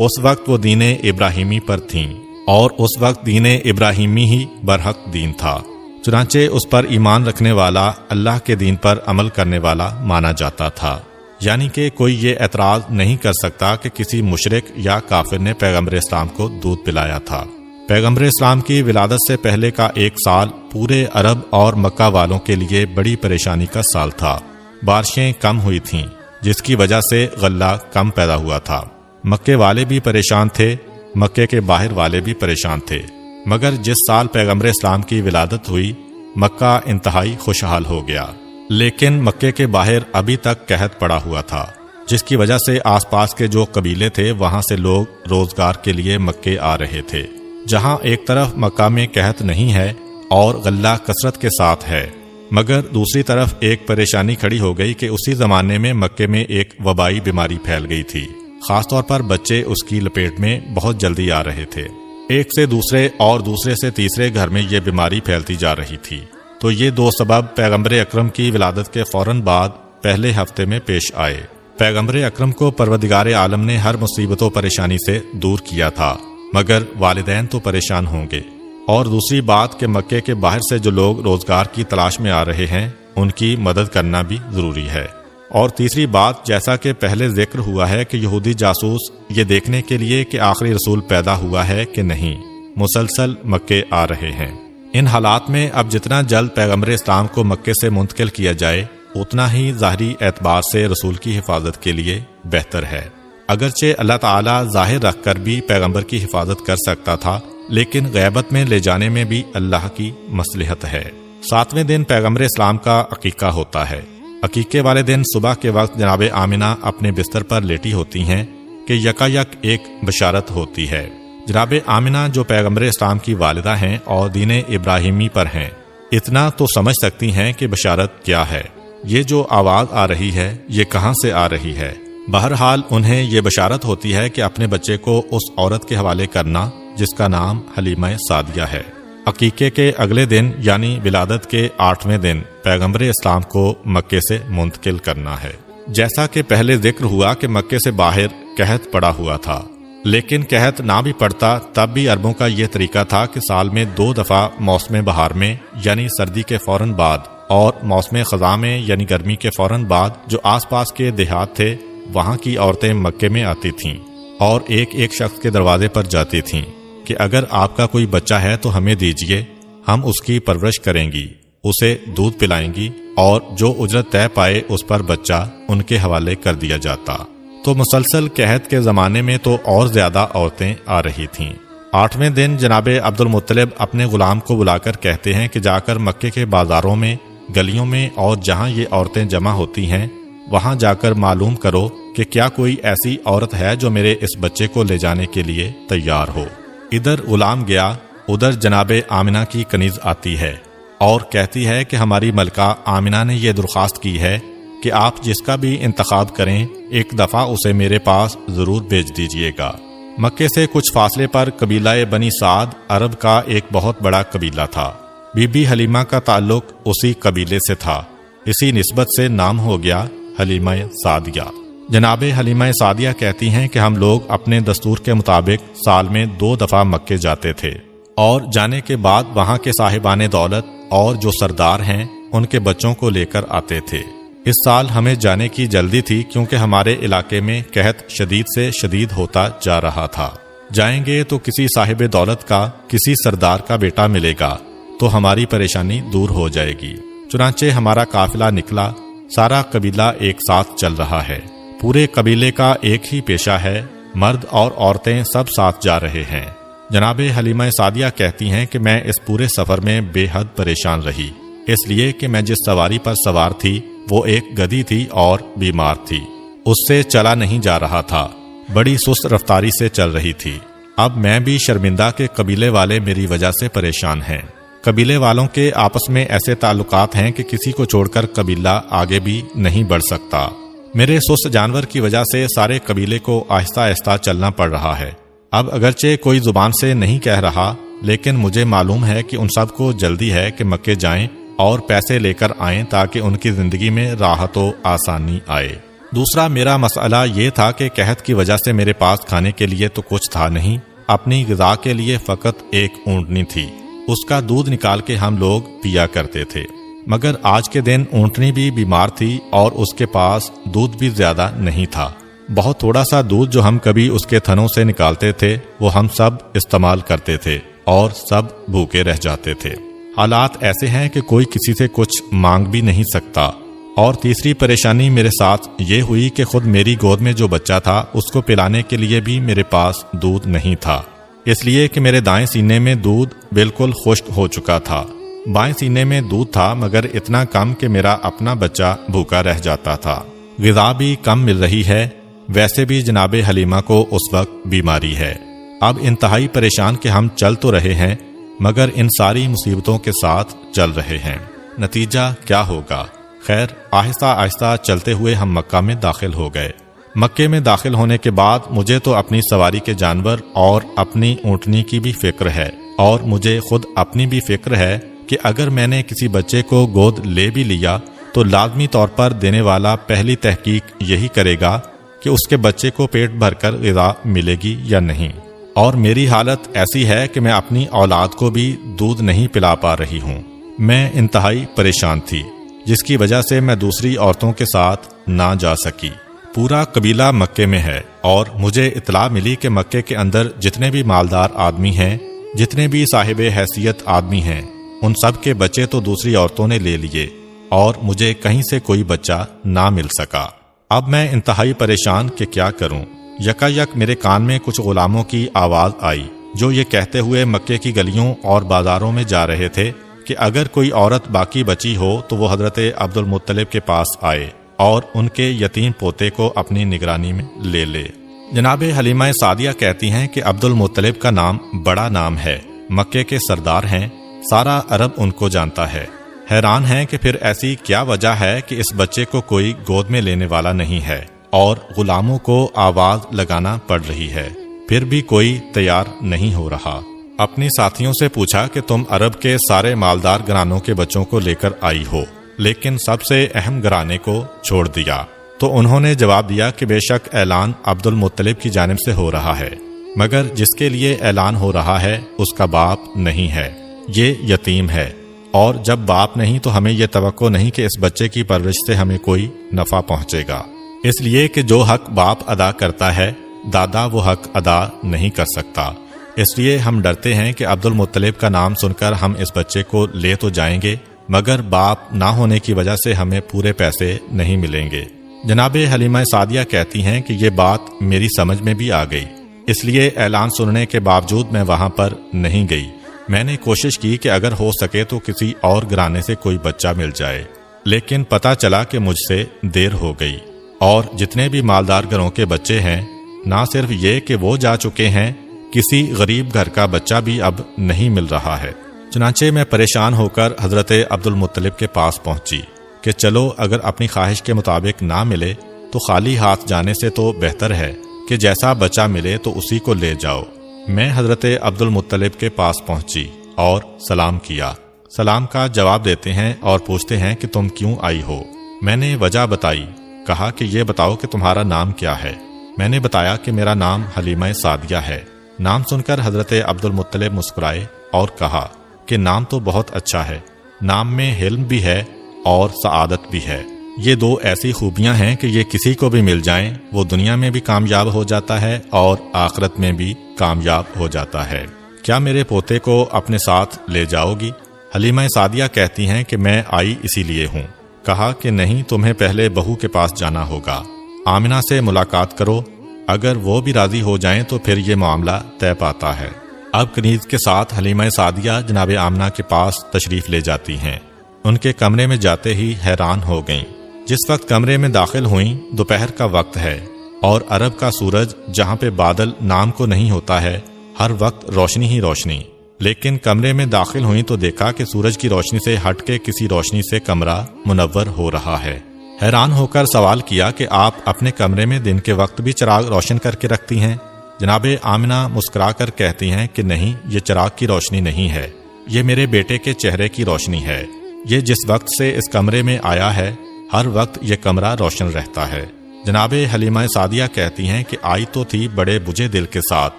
اس وقت وہ دین ابراہیمی پر تھیں اور اس وقت دین ابراہیمی ہی برحق دین تھا، چنانچہ اس پر ایمان رکھنے والا اللہ کے دین پر عمل کرنے والا مانا جاتا تھا، یعنی کہ کوئی یہ اعتراض نہیں کر سکتا کہ کسی مشرک یا کافر نے پیغمبر اسلام کو دودھ پلایا تھا۔ پیغمبر اسلام کی ولادت سے پہلے کا 1 سال پورے عرب اور مکہ والوں کے لیے بڑی پریشانی کا سال تھا۔ بارشیں کم ہوئی تھیں جس کی وجہ سے غلہ کم پیدا ہوا تھا۔ مکے والے بھی پریشان تھے، مکے کے باہر والے بھی پریشان تھے، مگر جس سال پیغمبر اسلام کی ولادت ہوئی مکہ انتہائی خوشحال ہو گیا، لیکن مکے کے باہر ابھی تک قحط پڑا ہوا تھا، جس کی وجہ سے آس پاس کے جو قبیلے تھے وہاں سے لوگ روزگار کے لیے مکے آ رہے تھے۔ جہاں ایک طرف مکہ میں قحط نہیں ہے اور غلہ کثرت کے ساتھ ہے، مگر دوسری طرف ایک پریشانی کھڑی ہو گئی کہ اسی زمانے میں مکے میں ایک وبائی بیماری پھیل گئی تھی، خاص طور پر بچے اس کی لپیٹ میں بہت جلدی آ رہے تھے۔ ایک سے دوسرے اور دوسرے سے تیسرے گھر میں یہ بیماری پھیلتی جا رہی تھی، تو یہ 2 سبب پیغمبر اکرم کی ولادت کے فوراً بعد پہلے ہفتے میں پیش آئے۔ پیغمبر اکرم کو پروردگار عالم نے ہر مصیبت و پریشانی سے دور کیا تھا، مگر والدین تو پریشان ہوں گے، اور دوسری بات کہ مکے کے باہر سے جو لوگ روزگار کی تلاش میں آ رہے ہیں ان کی مدد کرنا بھی ضروری ہے، اور تیسری بات جیسا کہ پہلے ذکر ہوا ہے کہ یہودی جاسوس یہ دیکھنے کے لیے کہ آخری رسول پیدا ہوا ہے کہ نہیں مسلسل مکے آ رہے ہیں۔ ان حالات میں اب جتنا جلد پیغمبر اسلام کو مکے سے منتقل کیا جائے اتنا ہی ظاہری اعتبار سے رسول کی حفاظت کے لیے بہتر ہے۔ اگرچہ اللہ تعالیٰ ظاہر رکھ کر بھی پیغمبر کی حفاظت کر سکتا تھا، لیکن غیبت میں لے جانے میں بھی اللہ کی مصلحت ہے۔ 7ویں دن پیغمبر اسلام کا عقیقہ ہوتا ہے۔ عقیقے والے دن صبح کے وقت جناب آمنہ اپنے بستر پر لیٹی ہوتی ہیں کہ یکایک ایک بشارت ہوتی ہے۔ جناب آمنہ جو پیغمبر اسلام کی والدہ ہیں اور دین ابراہیمی پر ہیں، اتنا تو سمجھ سکتی ہیں کہ بشارت کیا ہے، یہ جو آواز آ رہی ہے یہ کہاں سے آ رہی ہے۔ بہرحال انہیں یہ بشارت ہوتی ہے کہ اپنے بچے کو اس عورت کے حوالے کرنا جس کا نام حلیمہ سعدیہ ہے۔ عقیقے کے اگلے دن یعنی ولادت کے 8ویں دن پیغمبر اسلام کو مکے سے منتقل کرنا ہے۔ جیسا کہ پہلے ذکر ہوا کہ مکے سے باہر قحط پڑا ہوا تھا، لیکن قحط نہ بھی پڑتا تب بھی عربوں کا یہ طریقہ تھا کہ سال میں 2 دفعہ موسم بہار میں یعنی سردی کے فوراً بعد اور موسم خزاں میں یعنی گرمی کے فوراً بعد جو آس پاس کے دیہات تھے وہاں کی عورتیں مکے میں آتی تھیں اور ایک ایک شخص کے دروازے پر جاتی تھیں کہ اگر آپ کا کوئی بچہ ہے تو ہمیں دیجئے، ہم اس کی پرورش کریں گی، اسے دودھ پلائیں گی اور جو اجرت طے پائے اس پر بچہ ان کے حوالے کر دیا جاتا۔ تو مسلسل قحط کے زمانے میں تو اور زیادہ عورتیں آ رہی تھیں۔ 8ویں دن جناب عبد المطلب اپنے غلام کو بلا کر کہتے ہیں کہ جا کر مکے کے بازاروں میں، گلیوں میں اور جہاں یہ عورتیں جمع ہوتی ہیں وہاں جا کر معلوم کرو کہ کیا کوئی ایسی عورت ہے جو میرے اس بچے کو لے جانے کے لیے تیار ہو۔ ادھر غلام گیا، ادھر جناب آمنہ کی کنیز آتی ہے اور کہتی ہے کہ ہماری ملکہ آمنہ نے یہ درخواست کی ہے کہ آپ جس کا بھی انتخاب کریں ایک دفعہ اسے میرے پاس ضرور بھیج دیجئے گا۔ مکے سے کچھ فاصلے پر قبیلہ بنی سعد عرب کا ایک بہت بڑا قبیلہ تھا۔ بی بی حلیمہ کا تعلق اسی قبیلے سے تھا، اسی نسبت سے نام ہو گیا حلیمہ سعدیہ۔ جناب حلیمہ سعدیہ کہتی ہیں کہ ہم لوگ اپنے دستور کے مطابق سال میں 2 دفعہ مکے جاتے تھے اور جانے کے بعد وہاں کے صاحبان دولت اور جو سردار ہیں ان کے بچوں کو لے کر آتے تھے۔ اس سال ہمیں جانے کی جلدی تھی کیونکہ ہمارے علاقے میں قحط شدید سے شدید ہوتا جا رہا تھا۔ جائیں گے تو کسی صاحب دولت کا، کسی سردار کا بیٹا ملے گا تو ہماری پریشانی دور ہو جائے گی۔ چنانچہ ہمارا قافلہ نکلا، سارا قبیلہ ایک ساتھ چل رہا ہے، پورے قبیلے کا ایک ہی پیشہ ہے، مرد اور عورتیں سب ساتھ جا رہے ہیں۔ جناب حلیمہ سعدیہ کہتی ہیں کہ میں اس پورے سفر میں بے حد پریشان رہی، اس لیے کہ میں جس سواری پر سوار تھی وہ ایک گدھی تھی اور بیمار تھی، اس سے چلا نہیں جا رہا تھا، بڑی سست رفتاری سے چل رہی تھی۔ اب میں بھی شرمندہ کہ قبیلے والے میری وجہ سے پریشان ہیں۔ قبیلے والوں کے آپس میں ایسے تعلقات ہیں کہ کسی کو چھوڑ کر قبیلہ آگے بھی نہیں بڑھ سکتا۔ میرے سست جانور کی وجہ سے سارے قبیلے کو آہستہ آہستہ چلنا پڑ رہا ہے۔ اب اگرچہ کوئی زبان سے نہیں کہہ رہا لیکن مجھے معلوم ہے کہ ان سب کو جلدی ہے کہ مکے جائیں اور پیسے لے کر آئیں تاکہ ان کی زندگی میں راحت و آسانی آئے۔ دوسرا میرا مسئلہ یہ تھا کہ قحط کی وجہ سے میرے پاس کھانے کے لیے تو کچھ تھا نہیں، اپنی غذا کے لیے فقط ایک اونٹنی تھی، اس کا دودھ نکال کے ہم لوگ پیا کرتے تھے، مگر آج کے دن اونٹنی بھی بیمار تھی اور اس کے پاس دودھ بھی زیادہ نہیں تھا۔ بہت تھوڑا سا دودھ جو ہم کبھی اس کے تھنوں سے نکالتے تھے وہ ہم سب استعمال کرتے تھے اور سب بھوکے رہ جاتے تھے۔ حالات ایسے ہیں کہ کوئی کسی سے کچھ مانگ بھی نہیں سکتا۔ اور تیسری پریشانی میرے ساتھ یہ ہوئی کہ خود میری گود میں جو بچہ تھا اس کو پلانے کے لیے بھی میرے پاس دودھ نہیں تھا، اس لیے کہ میرے دائیں سینے میں دودھ بالکل خشک ہو چکا تھا، بائیں سینے میں دودھ تھا مگر اتنا کم کہ میرا اپنا بچہ بھوکا رہ جاتا تھا۔ غذا بھی کم مل رہی ہے، ویسے بھی جناب حلیمہ کو اس وقت بیماری ہے۔ اب انتہائی پریشان کہ ہم چل تو رہے ہیں مگر ان ساری مصیبتوں کے ساتھ چل رہے ہیں، نتیجہ کیا ہوگا؟ خیر، آہستہ آہستہ چلتے ہوئے ہم مکہ میں داخل ہو گئے۔ مکے میں داخل ہونے کے بعد مجھے تو اپنی سواری کے جانور اور اپنی اونٹنی کی بھی فکر ہے، اور مجھے خود اپنی بھی فکر ہے کہ اگر میں نے کسی بچے کو گود لے بھی لیا تو لازمی طور پر دینے والا پہلی تحقیق یہی کرے گا کہ اس کے بچے کو پیٹ بھر کر غذا ملے گی یا نہیں۔ اور میری حالت ایسی ہے کہ میں اپنی اولاد کو بھی دودھ نہیں پلا پا رہی ہوں۔ میں انتہائی پریشان تھی، جس کی وجہ سے میں دوسری عورتوں کے ساتھ نہ جا سکی۔ پورا قبیلہ مکے میں ہے اور مجھے اطلاع ملی کہ مکے کے اندر جتنے بھی مالدار آدمی ہیں، جتنے بھی صاحب حیثیت آدمی ہیں، ان سب کے بچے تو دوسری عورتوں نے لے لیے اور مجھے کہیں سے کوئی بچہ نہ مل سکا۔ اب میں انتہائی پریشان کہ کیا کروں۔ یکا یک میرے کان میں کچھ غلاموں کی آواز آئی جو یہ کہتے ہوئے مکے کی گلیوں اور بازاروں میں جا رہے تھے کہ اگر کوئی عورت باقی بچی ہو تو وہ حضرت عبد المطلب کے پاس آئے اور ان کے یتیم پوتے کو اپنی نگرانی میں لے لے۔ جناب حلیمہ سعدیہ کہتی ہیں کہ عبد المطلب کا نام بڑا نام ہے، مکے کے سردار ہیں، سارا عرب ان کو جانتا ہے۔ حیران ہیں کہ پھر ایسی کیا وجہ ہے کہ اس بچے کو کوئی گود میں لینے والا نہیں ہے اور غلاموں کو آواز لگانا پڑ رہی ہے، پھر بھی کوئی تیار نہیں ہو رہا۔ اپنی ساتھیوں سے پوچھا کہ تم عرب کے سارے مالدار گھرانوں کے بچوں کو لے کر آئی ہو لیکن سب سے اہم گھرانے کو چھوڑ دیا، تو انہوں نے جواب دیا کہ بے شک اعلان عبد المطلب کی جانب سے ہو رہا ہے، مگر جس کے لیے اعلان ہو رہا ہے اس کا باپ نہیں ہے، یہ یتیم ہے، اور جب باپ نہیں تو ہمیں یہ توقع نہیں کہ اس بچے کی پرورش سے ہمیں کوئی نفع پہنچے گا، اس لیے کہ جو حق باپ ادا کرتا ہے دادا وہ حق ادا نہیں کر سکتا۔ اس لیے ہم ڈرتے ہیں کہ عبد المطلب کا نام سن کر ہم اس بچے کو لے تو جائیں گے مگر باپ نہ ہونے کی وجہ سے ہمیں پورے پیسے نہیں ملیں گے۔ جناب حلیمہ سعدیہ کہتی ہیں کہ یہ بات میری سمجھ میں بھی آ گئی، اس لیے اعلان سننے کے باوجود میں وہاں پر نہیں گئی۔ میں نے کوشش کی کہ اگر ہو سکے تو کسی اور گھرانے سے کوئی بچہ مل جائے، لیکن پتہ چلا کہ مجھ سے دیر ہو گئی، اور جتنے بھی مالدار گھروں کے بچے ہیں، نہ صرف یہ کہ وہ جا چکے ہیں، کسی غریب گھر کا بچہ بھی اب نہیں مل رہا ہے۔ چنانچہ میں پریشان ہو کر حضرت عبدالمطلب کے پاس پہنچی کہ چلو اگر اپنی خواہش کے مطابق نہ ملے تو خالی ہاتھ جانے سے تو بہتر ہے کہ جیسا بچہ ملے تو اسی کو لے جاؤ۔ میں حضرت عبدالمطلب کے پاس پہنچی اور سلام کیا۔ سلام کا جواب دیتے ہیں اور پوچھتے ہیں کہ تم کیوں آئی ہو؟ میں نے وجہ بتائی، کہا کہ یہ بتاؤ کہ تمہارا نام کیا ہے؟ میں نے بتایا کہ میرا نام حلیمہ سعدیہ ہے۔ نام سن کر حضرت عبدالمطلب مسکرائے اور کہا کہ نام تو بہت اچھا ہے، نام میں حلم بھی ہے اور سعادت بھی ہے۔ یہ دو ایسی خوبیاں ہیں کہ یہ کسی کو بھی مل جائیں وہ دنیا میں بھی کامیاب ہو جاتا ہے اور آخرت میں بھی کامیاب ہو جاتا ہے۔ کیا میرے پوتے کو اپنے ساتھ لے جاؤ گی؟ حلیمہ سعدیہ کہتی ہیں کہ میں آئی اسی لیے ہوں۔ کہا کہ نہیں، تمہیں پہلے بہو کے پاس جانا ہوگا، آمنہ سے ملاقات کرو، اگر وہ بھی راضی ہو جائیں تو پھر یہ معاملہ طے پاتا ہے۔ اب کنیز کے ساتھ حلیمہ سعدیہ جناب آمنہ کے پاس تشریف لے جاتی ہیں۔ ان کے کمرے میں جاتے ہی حیران ہو گئیں۔ جس وقت کمرے میں داخل ہوئیں دوپہر کا وقت ہے اور عرب کا سورج جہاں پہ بادل نام کو نہیں ہوتا ہے ہر وقت روشنی ہی روشنی، لیکن کمرے میں داخل ہوئیں تو دیکھا کہ سورج کی روشنی سے ہٹ کے کسی روشنی سے کمرہ منور ہو رہا ہے۔ حیران ہو کر سوال کیا کہ آپ اپنے کمرے میں دن کے وقت بھی چراغ روشن کر کے رکھتی ہیں؟ جناب آمنہ مسکرا کر کہتی ہیں کہ نہیں، یہ چراغ کی روشنی نہیں ہے، یہ میرے بیٹے کے چہرے کی روشنی ہے۔ یہ جس وقت سے اس کمرے میں آیا ہے ہر وقت یہ کمرہ روشن رہتا ہے۔ جناب حلیمہ سعدیہ کہتی ہیں کہ آئی تو تھی بڑے بجھے دل کے ساتھ،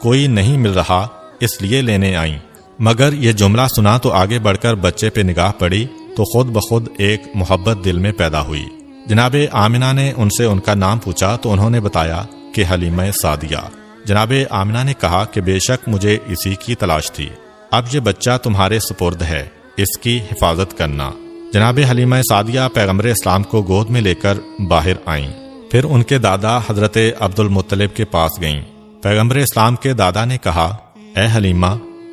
کوئی نہیں مل رہا اس لیے لینے آئیں، مگر یہ جملہ سنا تو آگے بڑھ کر بچے پہ نگاہ پڑی تو خود بخود ایک محبت دل میں پیدا ہوئی۔ جناب آمنہ نے ان سے ان کا نام پوچھا تو انہوں نے بتایا کہ حلیمہ سعدیہ۔ جناب آمنہ نے کہا کہ بے شک مجھے اسی کی تلاش تھی، اب یہ بچہ تمہارے سپرد ہے، اس کی حفاظت کرنا۔ جناب حلیمہ سعدیہ پیغمبر اسلام کو گود میں لے کر باہر آئیں، پھر ان کے دادا حضرت عبدالمطلب کے پاس گئیں۔ پیغمبر اسلام کے دادا نے کہا، اے حلیمہ،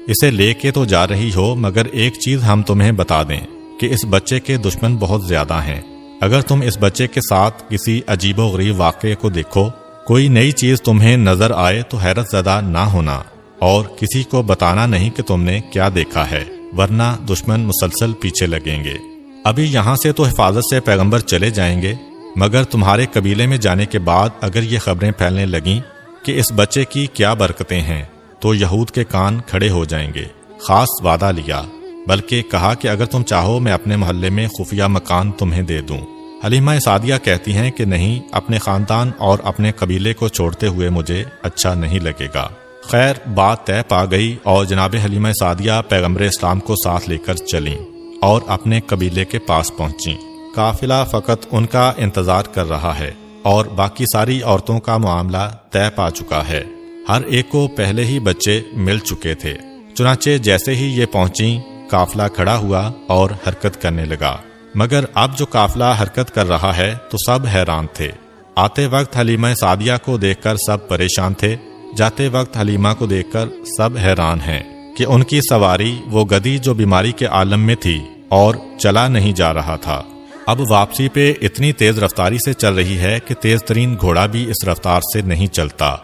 اسے لے کے تو جا رہی ہو مگر ایک چیز ہم تمہیں بتا دیں کہ اس بچے کے دشمن بہت زیادہ ہیں۔ اگر تم اس بچے کے ساتھ کسی عجیب و غریب واقعے کو دیکھو، کوئی نئی چیز تمہیں نظر آئے تو حیرت زدہ نہ ہونا اور کسی کو بتانا نہیں کہ تم نے کیا دیکھا ہے، ورنہ دشمن مسلسل پیچھے لگیں گے۔ ابھی یہاں سے تو حفاظت سے پیغمبر چلے جائیں گے، مگر تمہارے قبیلے میں جانے کے بعد اگر یہ خبریں پھیلنے لگیں کہ اس بچے کی کیا برکتیں ہیں تو یہود کے کان کھڑے ہو جائیں گے۔ خاص وعدہ لیا، بلکہ کہا کہ اگر تم چاہو میں اپنے محلے میں خفیہ مکان تمہیں دے دوں۔ حلیمہ سعدیہ کہتی ہیں کہ نہیں، اپنے خاندان اور اپنے قبیلے کو چھوڑتے ہوئے مجھے اچھا نہیں لگے گا۔ خیر بات طے پا گئی اور جناب حلیمہ سعدیہ پیغمبر اسلام کو ساتھ لے کر چلیں اور اپنے قبیلے کے پاس پہنچیں۔ قافلہ فقط ان کا انتظار کر رہا ہے اور باقی ساری عورتوں کا معاملہ طے پا چکا ہے، ہر ایک کو پہلے ہی بچے مل چکے تھے۔ چنانچہ جیسے ہی یہ پہنچیں قافلہ کھڑا ہوا اور حرکت کرنے لگا، مگر اب جو قافلہ حرکت کر رہا ہے تو سب حیران تھے۔ آتے وقت حلیمہ سعدیہ کو دیکھ کر سب پریشان تھے، جاتے وقت حلیمہ کو دیکھ کر سب حیران ہیں کہ ان کی سواری وہ گدی جو بیماری کے عالم میں تھی اور چلا نہیں جا رہا تھا، اب واپسی پہ اتنی تیز رفتاری سے چل رہی ہے کہ تیز ترین گھوڑا بھی اس رفتار سے نہیں چلتا۔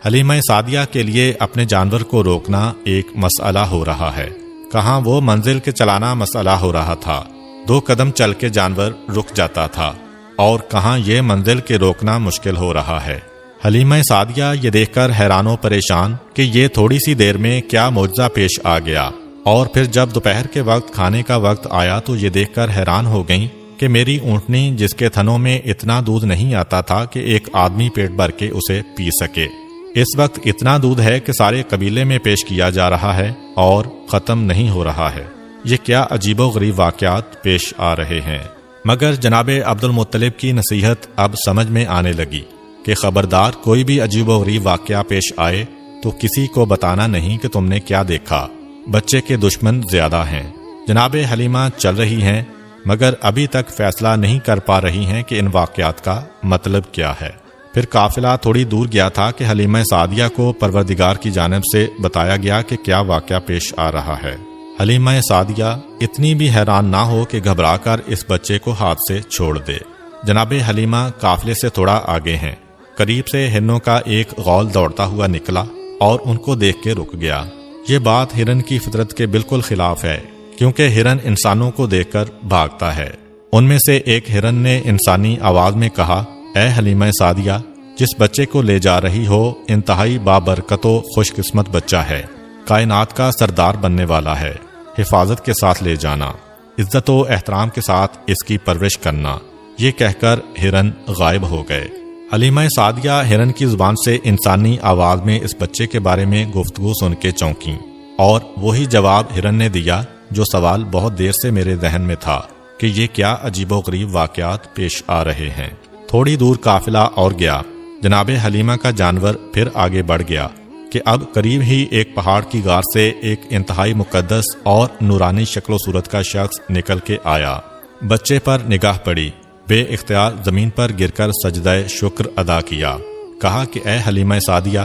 حلیمہ سعدیہ کے لیے اپنے جانور کو روکنا ایک مسئلہ ہو رہا ہے، کہاں وہ منزل کے چلانا مسئلہ ہو رہا تھا، 2 قدم چل کے جانور رک جاتا تھا، اور کہاں یہ منزل کے روکنا مشکل ہو رہا ہے۔ حلیمہ سعدیہ یہ دیکھ کر حیران و پریشان کہ یہ تھوڑی سی دیر میں کیا معجزہ پیش آ گیا، اور پھر جب دوپہر کے وقت کھانے کا وقت آیا تو یہ دیکھ کر حیران ہو گئیں کہ میری اونٹنی جس کے تھنوں میں اتنا دودھ نہیں آتا تھا کہ ایک آدمی پیٹ بھر کے اسے پی سکے، اس وقت اتنا دودھ ہے کہ سارے قبیلے میں پیش کیا جا رہا ہے اور ختم نہیں ہو رہا ہے۔ یہ کیا عجیب و غریب واقعات پیش آ رہے ہیں۔ مگر جناب عبدالمطلب کی نصیحت اب سمجھ میں آنے لگی کہ خبردار کوئی بھی عجیب و غریب واقعہ پیش آئے تو کسی کو بتانا نہیں کہ تم نے کیا دیکھا، بچے کے دشمن زیادہ ہیں۔ جناب حلیمہ چل رہی ہیں مگر ابھی تک فیصلہ نہیں کر پا رہی ہیں کہ ان واقعات کا مطلب کیا ہے۔ پھر قافلہ تھوڑی دور گیا تھا کہ حلیمہ سعدیہ کو پروردگار کی جانب سے بتایا گیا کہ کیا واقعہ پیش آ رہا ہے۔ حلیمہ سعدیہ اتنی بھی حیران نہ ہو کہ گھبرا کر اس بچے کو ہاتھ سے چھوڑ دے۔ جناب حلیمہ قافلے سے تھوڑا آگے ہیں، قریب سے ہرنوں کا ایک غول دوڑتا ہوا نکلا اور ان کو دیکھ کے رک گیا۔ یہ بات ہرن کی فطرت کے بالکل خلاف ہے، کیونکہ ہرن انسانوں کو دیکھ کر بھاگتا ہے۔ ان میں سے ایک ہرن نے انسانی آواز میں کہا، اے حلیمہ سعدیہ، جس بچے کو لے جا رہی ہو انتہائی بابرکت و خوش قسمت بچہ ہے، کائنات کا سردار بننے والا ہے، حفاظت کے ساتھ لے جانا، عزت و احترام کے ساتھ اس کی پرورش کرنا۔ یہ کہہ کر ہرن غائب ہو گئے۔ حلیمہ سعدیہ ہرن کی زبان سے انسانی آواز میں اس بچے کے بارے میں گفتگو سن کے چونکیں، اور وہی جواب ہرن نے دیا جو سوال بہت دیر سے میرے ذہن میں تھا کہ یہ کیا عجیب و غریب واقعات پیش آ رہے ہیں۔ تھوڑی دور قافلہ اور گیا، جناب حلیمہ کا جانور پھر آگے بڑھ گیا کہ اب قریب ہی ایک پہاڑ کی غار سے ایک انتہائی مقدس اور نورانی شکل و صورت کا شخص نکل کے آیا۔ بچے پر نگاہ پڑی، بے اختیار زمین پر گر کر سجدہ شکر ادا کیا، کہا کہ اے حلیمہ سعدیہ،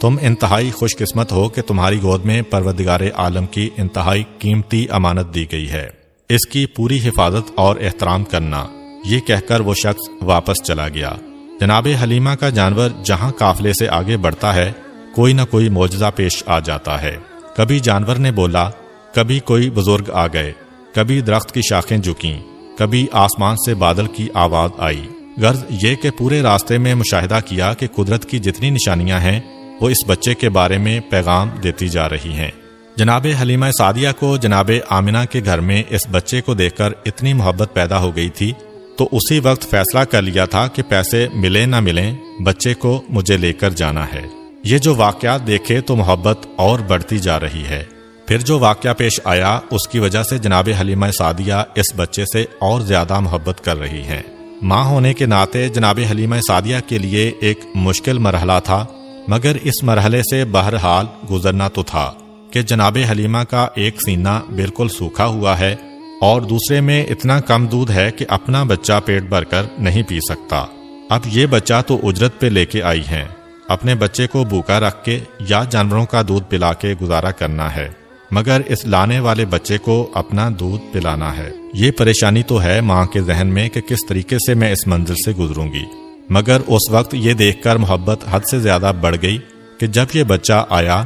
تم انتہائی خوش قسمت ہو کہ تمہاری گود میں پروردگار عالم کی انتہائی قیمتی امانت دی گئی ہے، اس کی پوری حفاظت اور احترام کرنا۔ یہ کہہ کر وہ شخص واپس چلا گیا۔ جناب حلیمہ کا جانور جہاں قافلے سے آگے بڑھتا ہے کوئی نہ کوئی معجزہ پیش آ جاتا ہے۔ کبھی جانور نے بولا، کبھی کوئی بزرگ آ گئے، کبھی درخت کی شاخیں جھکیں، کبھی آسمان سے بادل کی آواز آئی۔ غرض یہ کہ پورے راستے میں مشاہدہ کیا کہ قدرت کی جتنی نشانیاں ہیں وہ اس بچے کے بارے میں پیغام دیتی جا رہی ہیں۔ جناب حلیمہ سعدیہ کو جناب آمنہ کے گھر میں اس بچے کو دیکھ کر اتنی محبت پیدا ہو گئی تھی تو اسی وقت فیصلہ کر لیا تھا کہ پیسے ملیں نہ ملیں بچے کو مجھے لے کر جانا ہے۔ یہ جو واقعات دیکھے تو محبت اور بڑھتی جا رہی ہے۔ پھر جو واقعہ پیش آیا اس کی وجہ سے جناب حلیمہ سعدیہ اس بچے سے اور زیادہ محبت کر رہی ہیں۔ ماں ہونے کے ناطے جناب حلیمہ سعدیہ کے لیے ایک مشکل مرحلہ تھا، مگر اس مرحلے سے بہرحال گزرنا تو تھا کہ جناب حلیمہ کا ایک سینہ بالکل سوکھا ہوا ہے اور دوسرے میں اتنا کم دودھ ہے کہ اپنا بچہ پیٹ بھر کر نہیں پی سکتا۔ اب یہ بچہ تو اجرت پہ لے کے آئی ہیں، اپنے بچے کو بھوکا رکھ کے یا جانوروں کا دودھ پلا کے گزارا کرنا ہے، مگر اس لانے والے بچے کو اپنا دودھ پلانا ہے۔ یہ پریشانی تو ہے ماں کے ذہن میں کہ کس طریقے سے میں اس منزل سے گزروں گی، مگر اس وقت یہ دیکھ کر محبت حد سے زیادہ بڑھ گئی کہ جب یہ بچہ آیا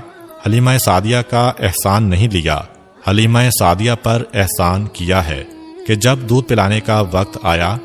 حلیمہ سعدیہ کا احسان نہیں لیا، حلیمہ سعدیہ پر احسان کیا ہے کہ جب دودھ پلانے کا وقت آیا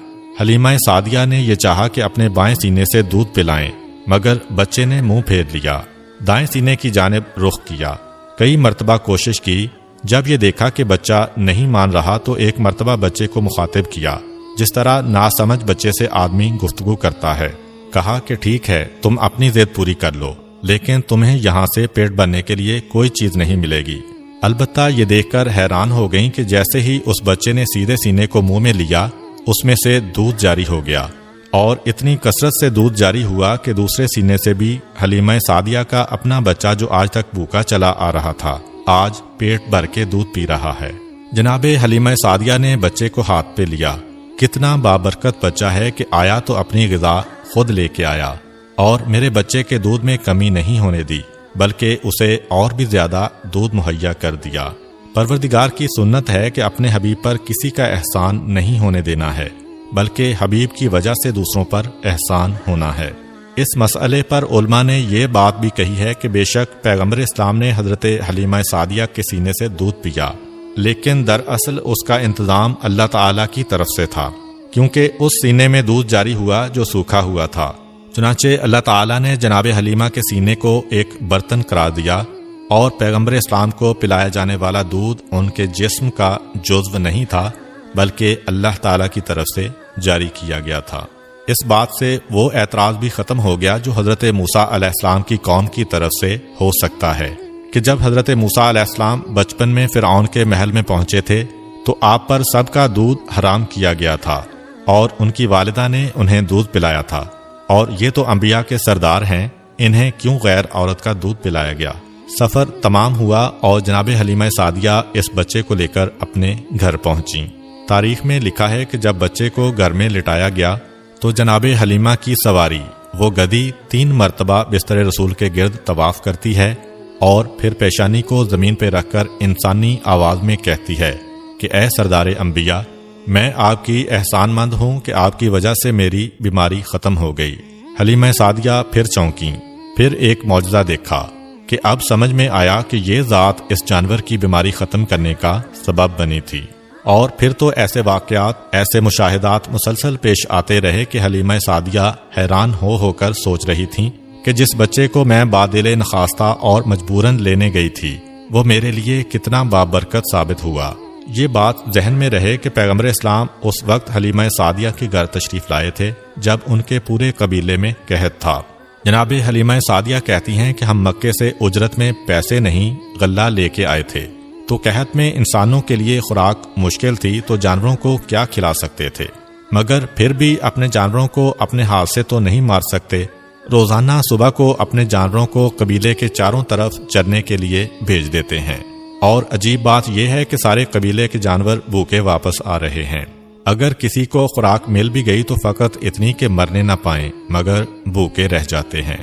حلیمہ سعدیہ نے یہ چاہا کہ اپنے بائیں سینے سے دودھ پلائیں، مگر بچے نے منہ پھیر لیا، دائیں سینے کی جانب رخ کیا۔ کئی مرتبہ کوشش کی، جب یہ دیکھا کہ بچہ نہیں مان رہا تو ایک مرتبہ بچے کو مخاطب کیا، جس طرح ناسمجھ بچے سے آدمی گفتگو کرتا ہے۔ کہا کہ ٹھیک ہے، تم اپنی ضد پوری کر لو، لیکن تمہیں یہاں سے پیٹ بھرنے کے لیے کوئی چیز نہیں ملے گی۔ البتہ یہ دیکھ کر حیران ہو گئیں کہ جیسے ہی اس بچے نے سیدھے سینے کو منہ میں لیا اس میں سے دودھ جاری ہو گیا، اور اتنی کثرت سے دودھ جاری ہوا کہ دوسرے سینے سے بھی حلیمہ سعدیہ کا اپنا بچہ جو آج تک بھوکا چلا آ رہا تھا آج پیٹ بھر کے دودھ پی رہا ہے۔ جناب حلیمہ سعدیہ نے بچے کو ہاتھ پہ لیا۔ کتنا بابرکت بچہ ہے کہ آیا تو اپنی غذا خود لے کے آیا، اور میرے بچے کے دودھ میں کمی نہیں ہونے دی بلکہ اسے اور بھی زیادہ دودھ مہیا کر دیا۔ پروردگار کی سنت ہے کہ اپنے حبیب پر کسی کا احسان نہیں ہونے دینا ہے، بلکہ حبیب کی وجہ سے دوسروں پر احسان ہونا ہے۔ اس مسئلے پر علماء نے یہ بات بھی کہی ہے کہ بے شک پیغمبر اسلام نے حضرت حلیمہ سعدیہ کے سینے سے دودھ پیا، لیکن دراصل اس کا انتظام اللہ تعالیٰ کی طرف سے تھا، کیونکہ اس سینے میں دودھ جاری ہوا جو سوکھا ہوا تھا۔ چنانچہ اللہ تعالیٰ نے جناب حلیمہ کے سینے کو ایک برتن قرار دیا، اور پیغمبر اسلام کو پلایا جانے والا دودھ ان کے جسم کا جزو نہیں تھا بلکہ اللہ تعالیٰ کی طرف سے جاری کیا گیا تھا۔ اس بات سے وہ اعتراض بھی ختم ہو گیا جو حضرت موسیٰ علیہ السلام کی قوم کی طرف سے ہو سکتا ہے کہ جب حضرت موسیٰ علیہ السلام بچپن میں فرعون کے محل میں پہنچے تھے تو آپ پر سب کا دودھ حرام کیا گیا تھا، اور ان کی والدہ نے انہیں دودھ پلایا تھا، اور یہ تو انبیاء کے سردار ہیں، انہیں کیوں غیر عورت کا دودھ پلایا گیا؟ سفر تمام ہوا اور جناب حلیمہ سعدیہ اس بچے کو لے کر اپنے گھر پہنچیں۔ تاریخ میں لکھا ہے کہ جب بچے کو گھر میں لٹایا گیا تو جناب حلیمہ کی سواری وہ گدی 3 مرتبہ بستر رسول کے گرد طواف کرتی ہے اور پھر پیشانی کو زمین پہ رکھ کر انسانی آواز میں کہتی ہے کہ اے سردار انبیاء، میں آپ کی احسان مند ہوں کہ آپ کی وجہ سے میری بیماری ختم ہو گئی۔ حلیمہ سعدیہ پھر چونکیں، پھر ایک معجزہ دیکھا کہ اب سمجھ میں آیا کہ یہ ذات اس جانور کی بیماری ختم کرنے کا سبب بنی تھی۔ اور پھر تو ایسے واقعات، ایسے مشاہدات مسلسل پیش آتے رہے کہ حلیمہ سعدیہ حیران ہو کر سوچ رہی تھیں کہ جس بچے کو میں بادل نخواستہ اور مجبوراً لینے گئی تھی وہ میرے لیے کتنا بابرکت ثابت ہوا۔ یہ بات ذہن میں رہے کہ پیغمبر اسلام اس وقت حلیمہ سعدیہ کے گھر تشریف لائے تھے جب ان کے پورے قبیلے میں قحط تھا۔ جناب حلیمہ سعدیہ کہتی ہیں کہ ہم مکے سے اجرت میں پیسے نہیں غلہ لے کے آئے تھے، تو قحط میں انسانوں کے لیے خوراک مشکل تھی تو جانوروں کو کیا کھلا سکتے تھے، مگر پھر بھی اپنے جانوروں کو اپنے ہاتھ سے تو نہیں مار سکتے۔ روزانہ صبح کو اپنے جانوروں کو قبیلے کے چاروں طرف چرنے کے لیے بھیج دیتے ہیں، اور عجیب بات یہ ہے کہ سارے قبیلے کے جانور بھوکے واپس آ رہے ہیں۔ اگر کسی کو خوراک مل بھی گئی تو فقط اتنی کہ مرنے نہ پائیں، مگر بھوکے رہ جاتے ہیں،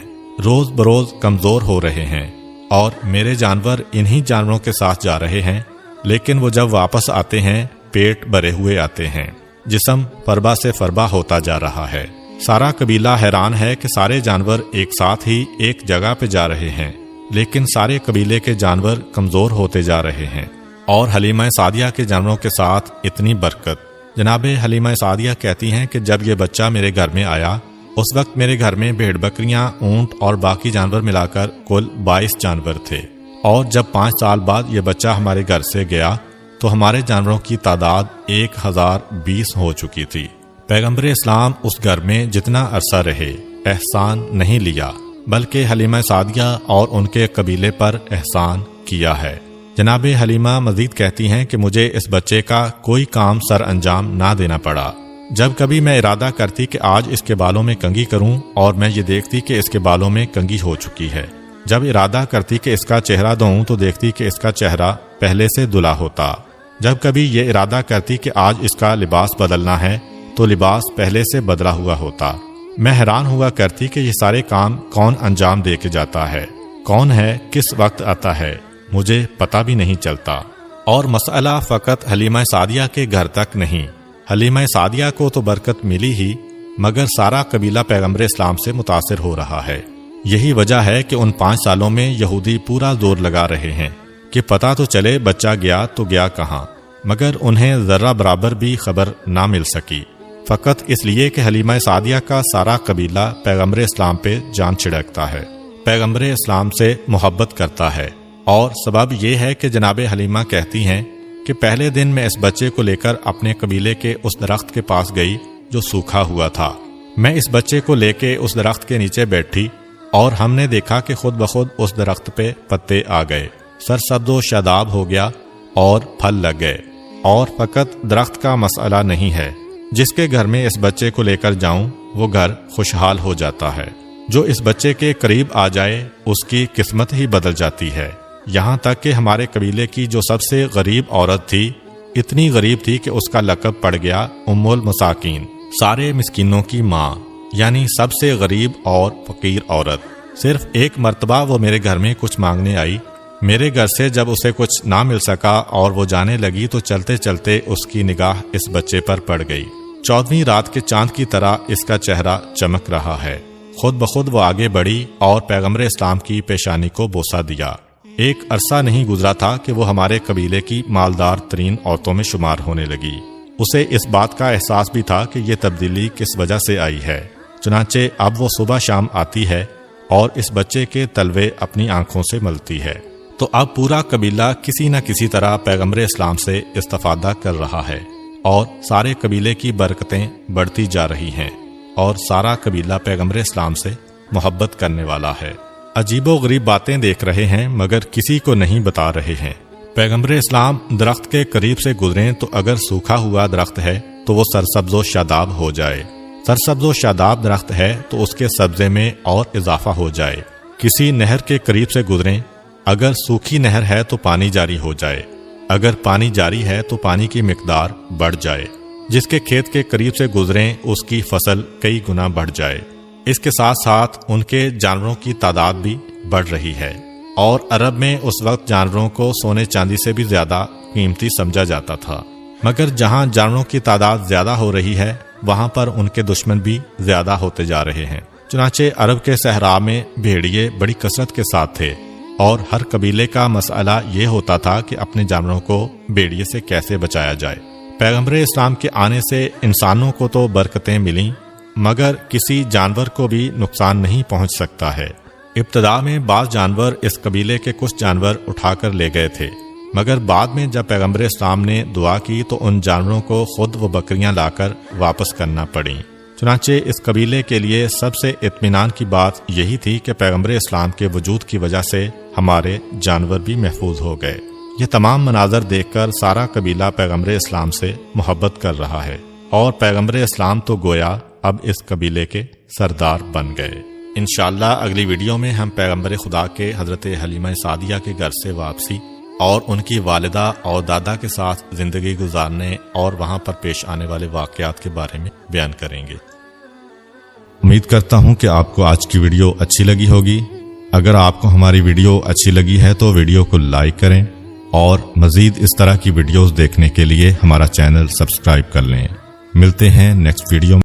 روز بروز کمزور ہو رہے ہیں، اور میرے جانور انہی جانوروں کے ساتھ جا رہے ہیں، لیکن وہ جب واپس آتے ہیں پیٹ بھرے ہوئے آتے ہیں، جسم فربا سے فربا ہوتا جا رہا ہے۔ سارا قبیلہ حیران ہے کہ سارے جانور ایک ساتھ ہی ایک جگہ پہ جا رہے ہیں، لیکن سارے قبیلے کے جانور کمزور ہوتے جا رہے ہیں، اور حلیمہ سعدیہ کے جانوروں کے ساتھ اتنی برکت۔ جناب حلیمہ سعدیہ کہتی ہیں کہ جب یہ بچہ میرے گھر میں آیا اس وقت میرے گھر میں بھیڑ بکریاں، اونٹ اور باقی جانور ملا کر کل 22 جانور تھے، اور جب 5 سال بعد یہ بچہ ہمارے گھر سے گیا تو ہمارے جانوروں کی تعداد 1020 ہو چکی تھی۔ پیغمبر اسلام اس گھر میں جتنا عرصہ رہے احسان نہیں لیا، بلکہ حلیمہ سعدیہ اور ان کے قبیلے پر احسان کیا ہے۔ جناب حلیمہ مزید کہتی ہیں کہ مجھے اس بچے کا کوئی کام سر انجام نہ دینا پڑا۔ جب کبھی میں ارادہ کرتی کہ آج اس کے بالوں میں کنگھی کروں اور میں یہ دیکھتی کہ اس کے بالوں میں کنگھی ہو چکی ہے، جب ارادہ کرتی کہ اس کا چہرہ دھوؤں تو دیکھتی کہ اس کا چہرہ پہلے سے دھلا ہوتا، جب کبھی یہ ارادہ کرتی کہ آج اس کا لباس بدلنا ہے تو لباس پہلے سے بدلا ہوا ہوتا۔ میں حیران ہوا کرتی کہ یہ سارے کام کون انجام دے کے جاتا ہے، کون ہے، کس وقت آتا ہے، مجھے پتہ بھی نہیں چلتا۔ اور مسئلہ فقط حلیمہ سعدیہ کے گھر تک نہیں، حلیمہ سعدیہ کو تو برکت ملی ہی، مگر سارا قبیلہ پیغمبر اسلام سے متاثر ہو رہا ہے۔ یہی وجہ ہے کہ ان 5 سالوں میں یہودی پورا زور لگا رہے ہیں کہ پتہ تو چلے بچہ گیا تو گیا کہاں، مگر انہیں ذرہ برابر بھی خبر نہ مل سکی، فقط اس لیے کہ حلیمہ سعدیہ کا سارا قبیلہ پیغمبر اسلام پہ جان چھڑکتا ہے، پیغمبر اسلام سے محبت کرتا ہے۔ اور سبب یہ ہے کہ جناب حلیمہ کہتی ہیں کہ پہلے دن میں اس بچے کو لے کر اپنے قبیلے کے اس درخت کے پاس گئی جو سوکھا ہوا تھا۔ میں اس بچے کو لے کے اس درخت کے نیچے بیٹھی اور ہم نے دیکھا کہ خود بخود اس درخت پہ پتے آ گئے، سرسبز و شاداب ہو گیا اور پھل لگ گئے۔ اور فقط درخت کا مسئلہ نہیں ہے، جس کے گھر میں اس بچے کو لے کر جاؤں وہ گھر خوشحال ہو جاتا ہے، جو اس بچے کے قریب آ جائے اس کی قسمت ہی بدل جاتی ہے۔ یہاں تک کہ ہمارے قبیلے کی جو سب سے غریب عورت تھی، اتنی غریب تھی کہ اس کا لقب پڑ گیا ام المساکین، سارے مسکینوں کی ماں، یعنی سب سے غریب اور فقیر عورت۔ صرف ایک مرتبہ وہ میرے گھر میں کچھ مانگنے آئی، میرے گھر سے جب اسے کچھ نہ مل سکا اور وہ جانے لگی تو چلتے چلتے اس کی نگاہ اس بچے پر پڑ گئی۔ 14ویں رات کے چاند کی طرح اس کا چہرہ چمک رہا ہے۔ خود بخود وہ آگے بڑھی اور پیغمبر اسلام کی پیشانی کو بوسہ دیا۔ ایک عرصہ نہیں گزرا تھا کہ وہ ہمارے قبیلے کی مالدار ترین عورتوں میں شمار ہونے لگی۔ اسے اس بات کا احساس بھی تھا کہ یہ تبدیلی کس وجہ سے آئی ہے، چنانچہ اب وہ صبح شام آتی ہے اور اس بچے کے تلوے اپنی آنکھوں سے ملتی ہے۔ تو اب پورا قبیلہ کسی نہ کسی طرح پیغمبر اسلام سے استفادہ کر رہا ہے، اور سارے قبیلے کی برکتیں بڑھتی جا رہی ہیں، اور سارا قبیلہ پیغمبر اسلام سے محبت کرنے والا ہے۔ عجیب و غریب باتیں دیکھ رہے ہیں مگر کسی کو نہیں بتا رہے ہیں۔ پیغمبر اسلام درخت کے قریب سے گزریں تو اگر سوکھا ہوا درخت ہے تو وہ سرسبز و شاداب ہو جائے، سرسبز و شاداب درخت ہے تو اس کے سبزے میں اور اضافہ ہو جائے۔ کسی نہر کے قریب سے گزریں اگر سوکھی نہر ہے تو پانی جاری ہو جائے، اگر پانی جاری ہے تو پانی کی مقدار بڑھ جائے، جس کے کھیت کے قریب سے گزریں اس کی فصل کئی گنا بڑھ جائے۔ اس کے ساتھ ساتھ ان کے جانوروں کی تعداد بھی بڑھ رہی ہے، اور عرب میں اس وقت جانوروں کو سونے چاندی سے بھی زیادہ قیمتی سمجھا جاتا تھا، مگر جہاں جانوروں کی تعداد زیادہ ہو رہی ہے وہاں پر ان کے دشمن بھی زیادہ ہوتے جا رہے ہیں۔ چنانچہ عرب کے صحرا میں بھیڑیے بڑی کثرت کے ساتھ تھے، اور ہر قبیلے کا مسئلہ یہ ہوتا تھا کہ اپنے جانوروں کو بھیڑیے سے کیسے بچایا جائے۔ پیغمبر اسلام کے آنے سے انسانوں کو تو برکتیں ملیں، مگر کسی جانور کو بھی نقصان نہیں پہنچ سکتا ہے۔ ابتدا میں بعض جانور اس قبیلے کے کچھ جانور اٹھا کر لے گئے تھے، مگر بعد میں جب پیغمبر اسلام نے دعا کی تو ان جانوروں کو خود وہ بکریاں لا کر واپس کرنا پڑیں۔ چنانچہ اس قبیلے کے لیے سب سے اطمینان کی بات یہی تھی کہ پیغمبر اسلام کے وجود کی وجہ سے ہمارے جانور بھی محفوظ ہو گئے۔ یہ تمام مناظر دیکھ کر سارا قبیلہ پیغمبر اسلام سے محبت کر رہا ہے، اور پیغمبر اسلام تو گویا اب اس قبیلے کے سردار بن گئے۔ انشاءاللہ اگلی ویڈیو میں ہم پیغمبر خدا کے حضرت حلیمہ سعدیہ کے گھر سے واپسی اور ان کی والدہ اور دادا کے ساتھ زندگی گزارنے اور وہاں پر پیش آنے والے واقعات کے بارے میں بیان کریں گے۔ امید کرتا ہوں کہ آپ کو آج کی ویڈیو اچھی لگی ہوگی۔ اگر آپ کو ہماری ویڈیو اچھی لگی ہے تو ویڈیو کو لائک کریں، اور مزید اس طرح کی ویڈیوز دیکھنے کے لیے ہمارا چینل سبسکرائب کر لیں۔ ملتے ہیں نیکسٹ ویڈیو میں۔